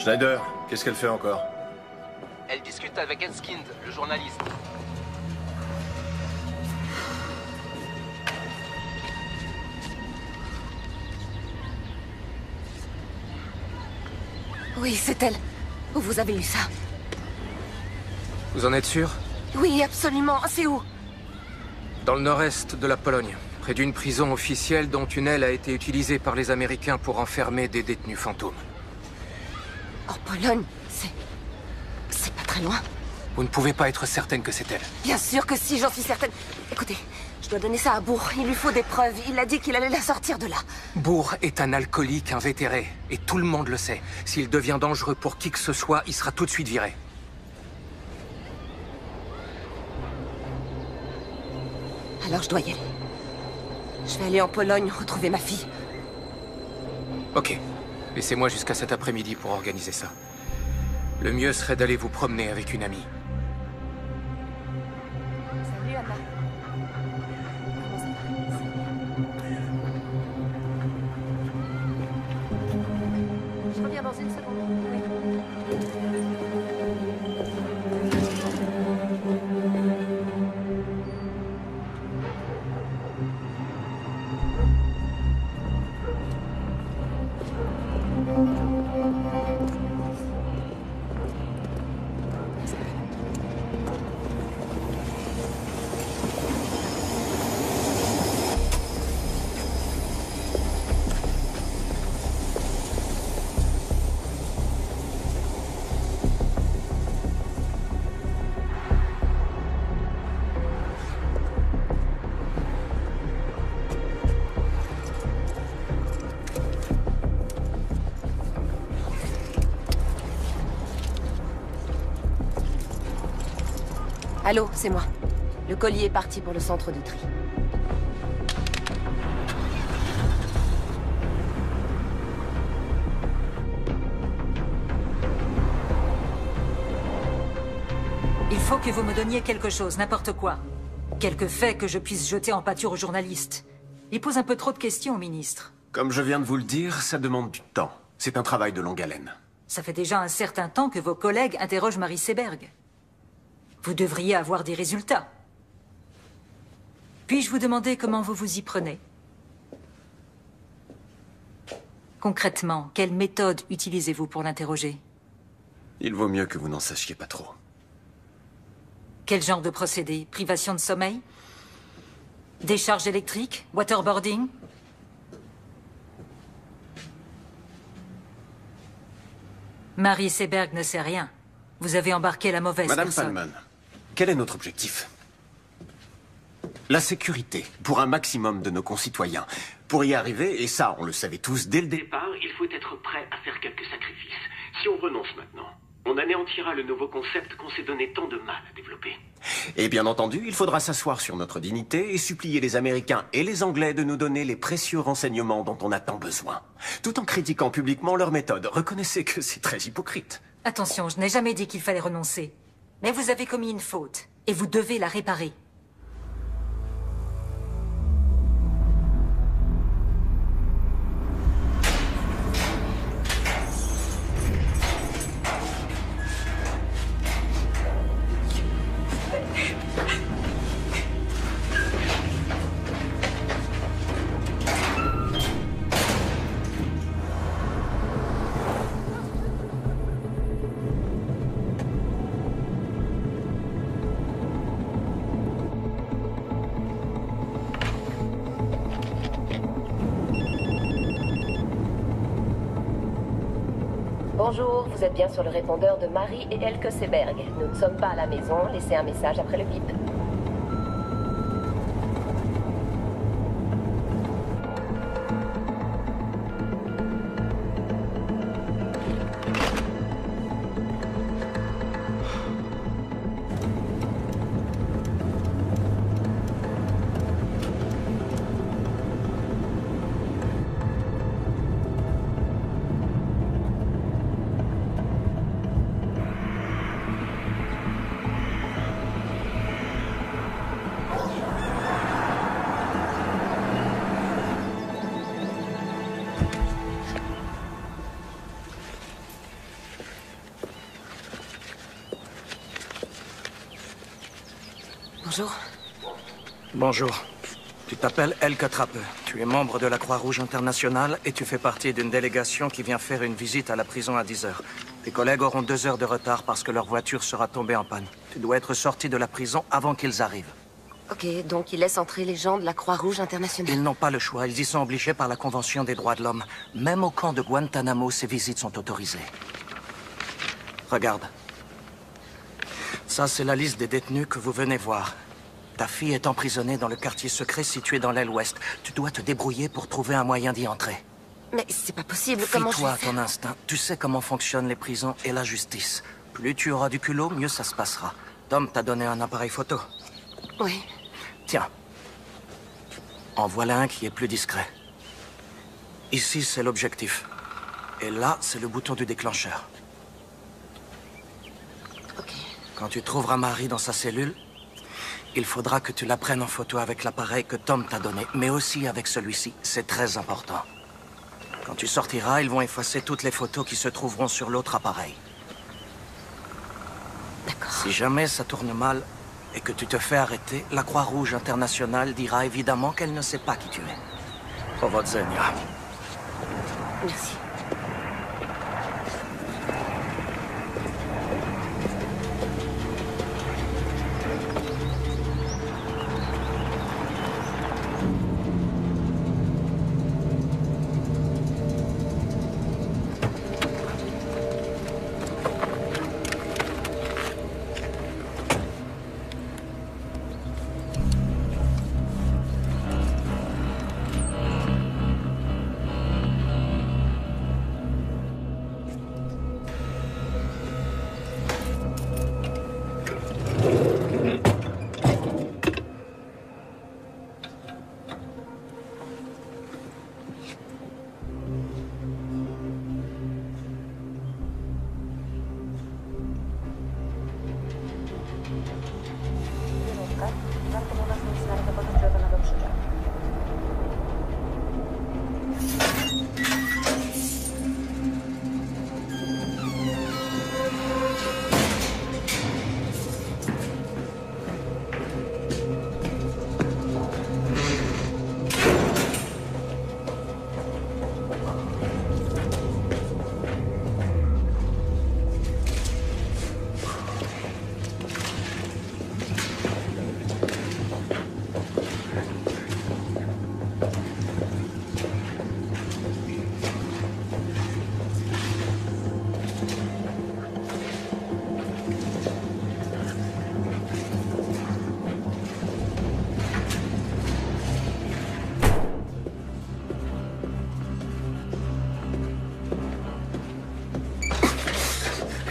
Speaker 3: Schneider, qu'est-ce qu'elle fait encore?
Speaker 12: Elle discute avec Enskind, le journaliste.
Speaker 2: Oui, c'est elle. Où vous avez eu ça?
Speaker 9: Vous en êtes sûr?
Speaker 2: Oui, absolument. C'est où?
Speaker 9: Dans le nord-est de la Pologne, près d'une prison officielle dont une aile a été utilisée par les Américains pour enfermer des détenus fantômes.
Speaker 2: En Pologne? C'est pas très loin.
Speaker 9: Vous ne pouvez pas être certaine que c'est elle.
Speaker 2: Bien sûr que si, j'en suis certaine. Écoutez, je dois donner ça à Bourg. Il lui faut des preuves. Il a dit qu'il allait la sortir de là.
Speaker 9: Bourg est un alcoolique invétéré, et tout le monde le sait. S'il devient dangereux pour qui que ce soit, il sera tout de suite viré.
Speaker 2: Alors je dois y aller. Je vais aller en Pologne retrouver ma fille.
Speaker 9: Ok. Laissez-moi jusqu'à cet après-midi pour organiser ça. Le mieux serait d'aller vous promener avec une amie.
Speaker 2: Salut, Anna. Je reviens dans une seconde. Oui. Allô, c'est moi. Le colis est parti pour le centre de tri.
Speaker 5: Il faut que vous me donniez quelque chose, n'importe quoi. Quelques faits que je puisse jeter en pâture aux journalistes. Il pose un peu trop de questions au ministre.
Speaker 4: Comme je viens de vous le dire, ça demande du temps. C'est un travail de longue haleine.
Speaker 5: Ça fait déjà un certain temps que vos collègues interrogent Marie Seberg. Vous devriez avoir des résultats. Puis-je vous demander comment vous vous y prenez? Concrètement, quelle méthode utilisez-vous pour l'interroger?
Speaker 4: Il vaut mieux que vous n'en sachiez pas trop.
Speaker 5: Quel genre de procédé? Privation de sommeil? Décharge électrique? Waterboarding? Marie Seberg ne sait rien. Vous avez embarqué la mauvaise
Speaker 4: Madame
Speaker 5: personne.
Speaker 4: Palman, quel est notre objectif? La sécurité, pour un maximum de nos concitoyens. Pour y arriver, et ça, on le savait tous dès le départ,
Speaker 1: Il faut être prêt à faire quelques sacrifices. Si on renonce maintenant, on anéantira le nouveau concept qu'on s'est donné tant de mal à développer.
Speaker 4: Et bien entendu, il faudra s'asseoir sur notre dignité et supplier les Américains et les Anglais de nous donner les précieux renseignements dont on a tant besoin. Tout en critiquant publiquement leur méthode. Reconnaissez que c'est très hypocrite.
Speaker 5: Attention, je n'ai jamais dit qu'il fallait renoncer. Mais vous avez commis une faute, et vous devez la réparer.
Speaker 2: Bonjour, vous êtes bien sur le répondeur de Marie et Elke Seberg. Nous ne sommes pas à la maison, laissez un message après le bip. Bonjour.
Speaker 14: Bonjour. Tu t'appelles Elke Trappe. Tu es membre de la Croix-Rouge internationale et tu fais partie d'une délégation qui vient faire une visite à la prison à 10 heures. Tes collègues auront 2 heures de retard parce que leur voiture sera tombée en panne. Tu dois être sorti de la prison avant qu'ils arrivent.
Speaker 2: Ok, donc ils laissent entrer les gens de la Croix-Rouge internationale.
Speaker 14: Ils n'ont pas le choix, ils y sont obligés par la Convention des droits de l'homme. Même au camp de Guantanamo, ces visites sont autorisées. Regarde. Ça, c'est la liste des détenus que vous venez voir. Ta fille est emprisonnée dans le quartier secret situé dans l'aile ouest. Tu dois te débrouiller pour trouver un moyen d'y entrer.
Speaker 2: Mais c'est pas possible, comment je vais
Speaker 14: Fie-toi à
Speaker 2: faire?
Speaker 14: ton instinct. Tu sais comment fonctionnent les prisons et la justice. Plus tu auras du culot, mieux ça se passera. Tom t'a donné un appareil photo.
Speaker 2: Oui.
Speaker 14: Tiens. En voilà un qui est plus discret. Ici, c'est l'objectif. Et là, c'est le bouton du déclencheur.
Speaker 2: Ok.
Speaker 14: Quand tu trouveras Marie dans sa cellule, il faudra que tu la prennes en photo avec l'appareil que Tom t'a donné, mais aussi avec celui-ci. C'est très important. Quand tu sortiras, ils vont effacer toutes les photos qui se trouveront sur l'autre appareil.
Speaker 2: D'accord.
Speaker 14: Si jamais ça tourne mal et que tu te fais arrêter, la Croix-Rouge internationale dira évidemment qu'elle ne sait pas qui tu es. Powodzenia.
Speaker 2: Merci.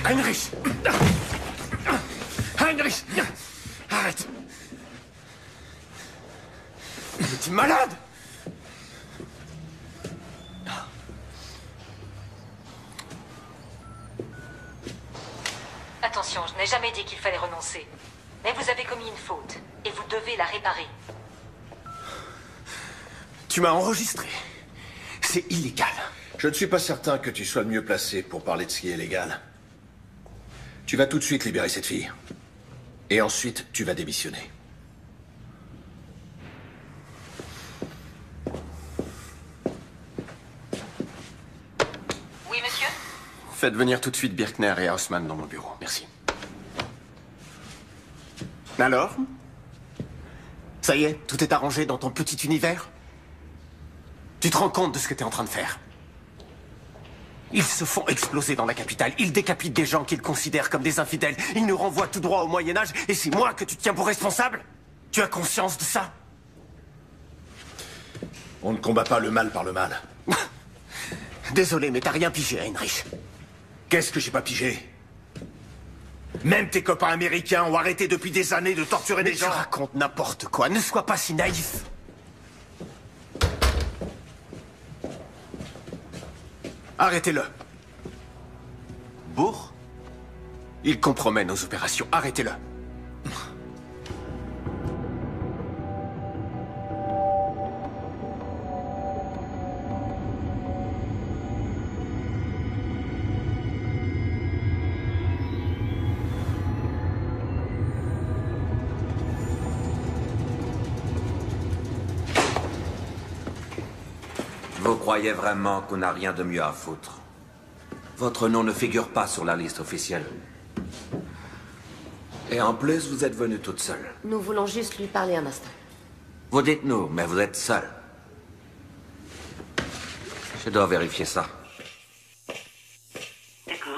Speaker 4: Heinrich! Heinrich! Arrête! Es-tu malade?
Speaker 5: Attention, je n'ai jamais dit qu'il fallait renoncer. Mais vous avez commis une faute, et vous devez la réparer.
Speaker 4: Tu m'as enregistré. C'est illégal.
Speaker 3: Je ne suis pas certain que tu sois le mieux placé pour parler de ce qui est légal. Tu vas tout de suite libérer cette fille. Et ensuite, tu vas démissionner.
Speaker 5: Oui, monsieur?
Speaker 4: Faites venir tout de suite Birkner et Haussmann dans mon bureau. Merci. Alors? Ça y est, tout est arrangé dans ton petit univers? Tu te rends compte de ce que tu es en train de faire? Ils se font exploser dans la capitale. Ils décapitent des gens qu'ils considèrent comme des infidèles. Ils nous renvoient tout droit au Moyen-Âge. Et c'est moi que tu tiens pour responsable? Tu as conscience de ça?
Speaker 3: On ne combat pas le mal par le mal.
Speaker 4: Désolé, mais t'as rien pigé, Heinrich.
Speaker 3: Qu'est-ce que j'ai pas pigé? Même tes copains américains ont arrêté depuis des années de torturer des gens.
Speaker 4: Tu racontes n'importe quoi. Ne sois pas si naïf. Arrêtez-le. Bourg? Il compromet nos opérations. Arrêtez-le.
Speaker 8: Vous croyez vraiment qu'on n'a rien de mieux à foutre? Votre nom ne figure pas sur la liste officielle. Et en plus, vous êtes venue toute seule.
Speaker 2: Nous voulons juste lui parler un instant.
Speaker 8: Vous dites nous, mais vous êtes seule. Je dois vérifier ça.
Speaker 6: D'accord.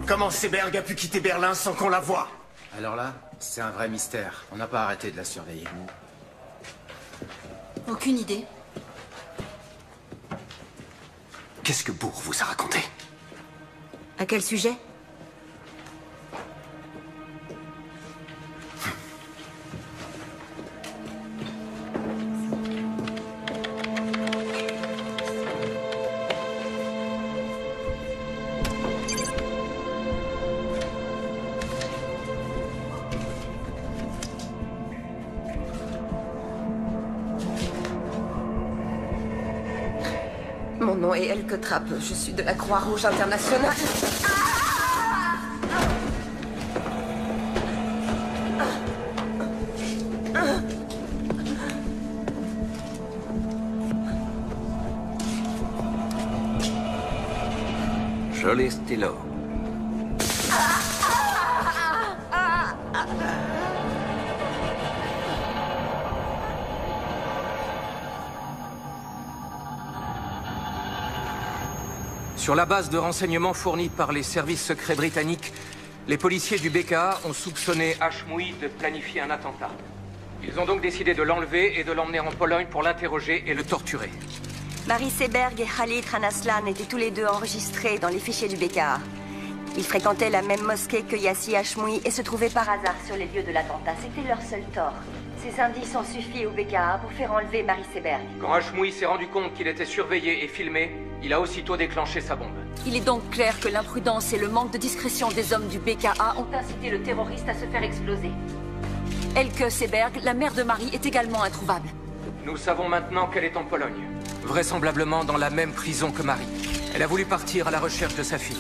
Speaker 19: Comment Seberg a pu quitter Berlin sans qu'on la voie?
Speaker 22: Alors là, c'est un vrai mystère. On n'a pas arrêté de la surveiller.
Speaker 15: Aucune idée.
Speaker 4: Qu'est-ce que Bourg vous a raconté?
Speaker 11: À quel sujet?
Speaker 2: Mon nom est Elke Trapp. Je suis de la Croix-Rouge internationale.
Speaker 8: Joli stylo.
Speaker 9: Sur la base de renseignements fournis par les services secrets britanniques, les policiers du BKA ont soupçonné Hashmoui de planifier un attentat. Ils ont donc décidé de l'enlever et de l'emmener en Pologne pour l'interroger et le torturer.
Speaker 11: Marie Seberg et Khalid Ranaslan étaient tous les deux enregistrés dans les fichiers du BKA. Ils fréquentaient la même mosquée que Yassi Hashmoui et se trouvaient par hasard sur les lieux de l'attentat. C'était leur seul tort. Ces indices ont suffi au BKA pour faire enlever Marie Seberg.
Speaker 9: Quand Hashmoui s'est rendu compte qu'il était surveillé et filmé, il a aussitôt déclenché sa bombe.
Speaker 15: Il est donc clair que l'imprudence et le manque de discrétion des hommes du BKA ont incité le terroriste à se faire exploser. Elke Seberg, la mère de Marie, est également introuvable.
Speaker 9: Nous savons maintenant qu'elle est en Pologne. Vraisemblablement dans la même prison que Marie. Elle a voulu partir à la recherche de sa fille.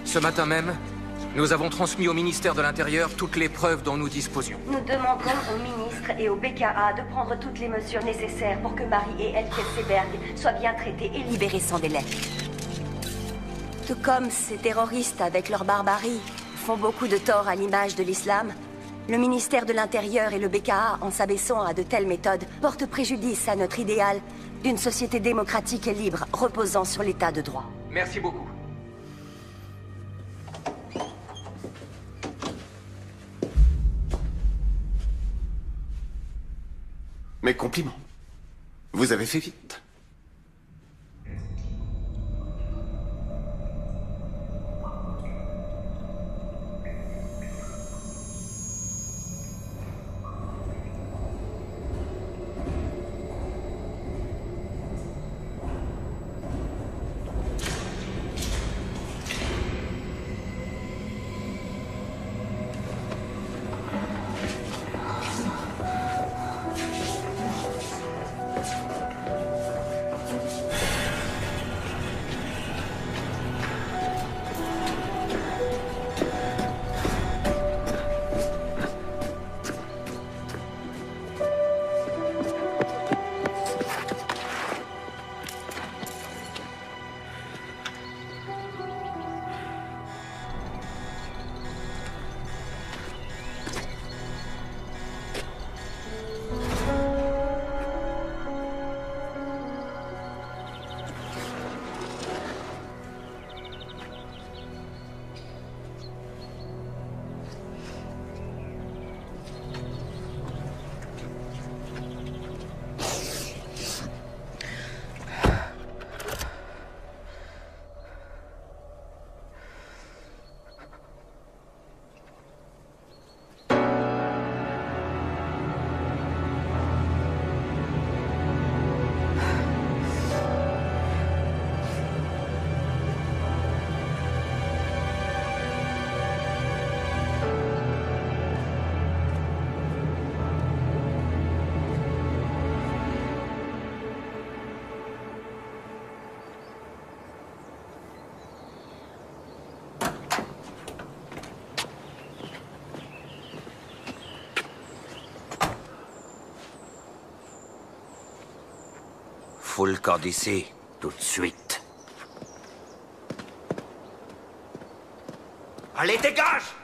Speaker 9: Ce matin même, nous avons transmis au ministère de l'Intérieur toutes les preuves dont nous disposions.
Speaker 11: Nous demandons au ministre et au BKA de prendre toutes les mesures nécessaires pour que Marie et Elke Seberg soient bien traitées et libérées sans délai. Tout comme ces terroristes, avec leur barbarie, font beaucoup de tort à l'image de l'islam, le ministère de l'Intérieur et le BKA, en s'abaissant à de telles méthodes, portent préjudice à notre idéal d'une société démocratique et libre, reposant sur l'état de droit.
Speaker 9: Merci beaucoup.
Speaker 4: Mes compliments. Vous avez fait vite.
Speaker 8: fout le camp d'ici, tout de suite. Allez, dégage!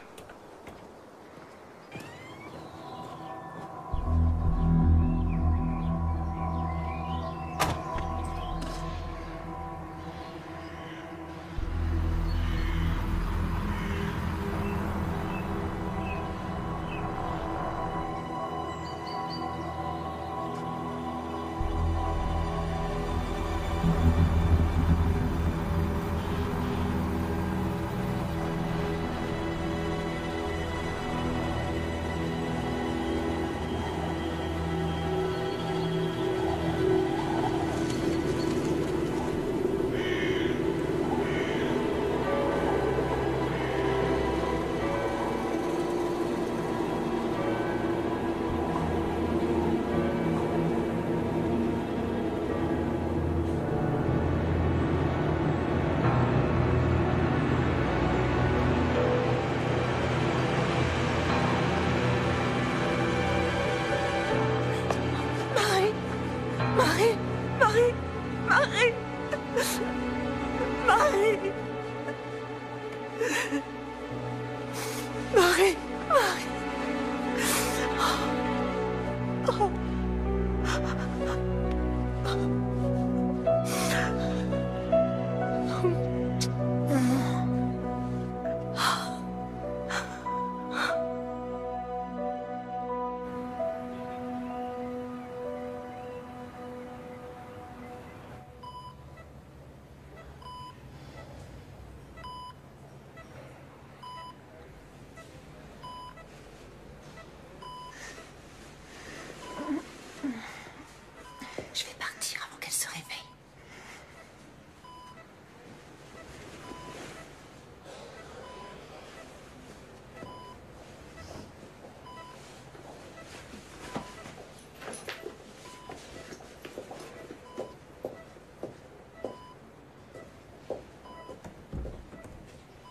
Speaker 2: Je vais partir avant qu'elle se réveille.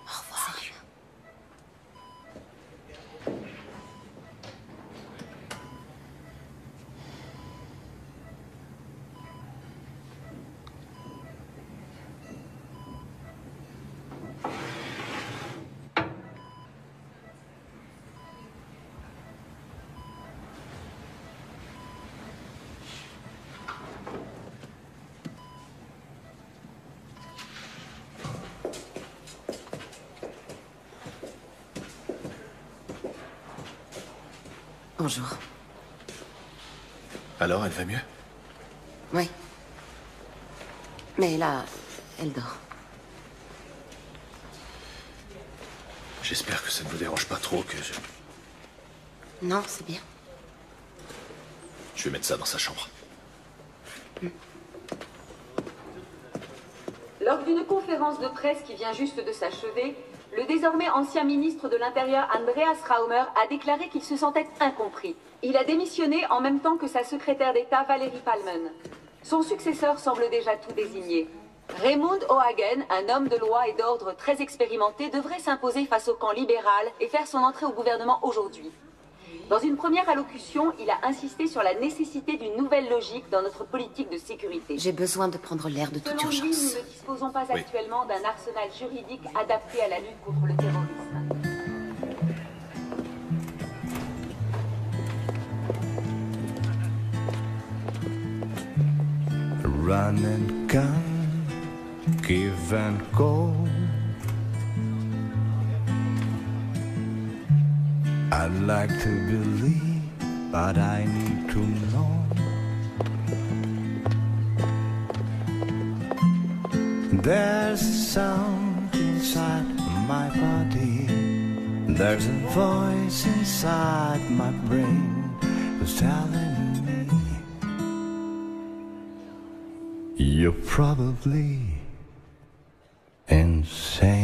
Speaker 2: Au revoir. Salut. Bonjour.
Speaker 3: Alors, elle va mieux?
Speaker 2: Oui. Mais là, elle dort.
Speaker 3: J'espère que ça ne vous dérange pas trop que je...
Speaker 2: Non, c'est bien.
Speaker 3: Je vais mettre ça dans sa chambre.
Speaker 10: Lors d'une conférence de presse qui vient juste de s'achever, le désormais ancien ministre de l'Intérieur Andreas Raumer a déclaré qu'il se sentait incompris. Il a démissionné en même temps que sa secrétaire d'État Valérie Palmen. Son successeur semble déjà tout désigné. Raymond O'Hagen, un homme de loi et d'ordre très expérimenté, devrait s'imposer face au camp libéral et faire son entrée au gouvernement aujourd'hui. Dans une première allocution, il a insisté sur la nécessité d'une nouvelle logique dans notre politique de sécurité.
Speaker 2: J'ai besoin de prendre l'air de toute
Speaker 10: Selon lui,
Speaker 2: urgence.
Speaker 10: nous ne disposons pas actuellement d'un arsenal juridique adapté à la lutte contre le terrorisme.
Speaker 6: Run and gun, give and go. I'd like to believe, but I need to know. There's a sound inside my body. There's a voice inside my brain who's telling me you're probably insane.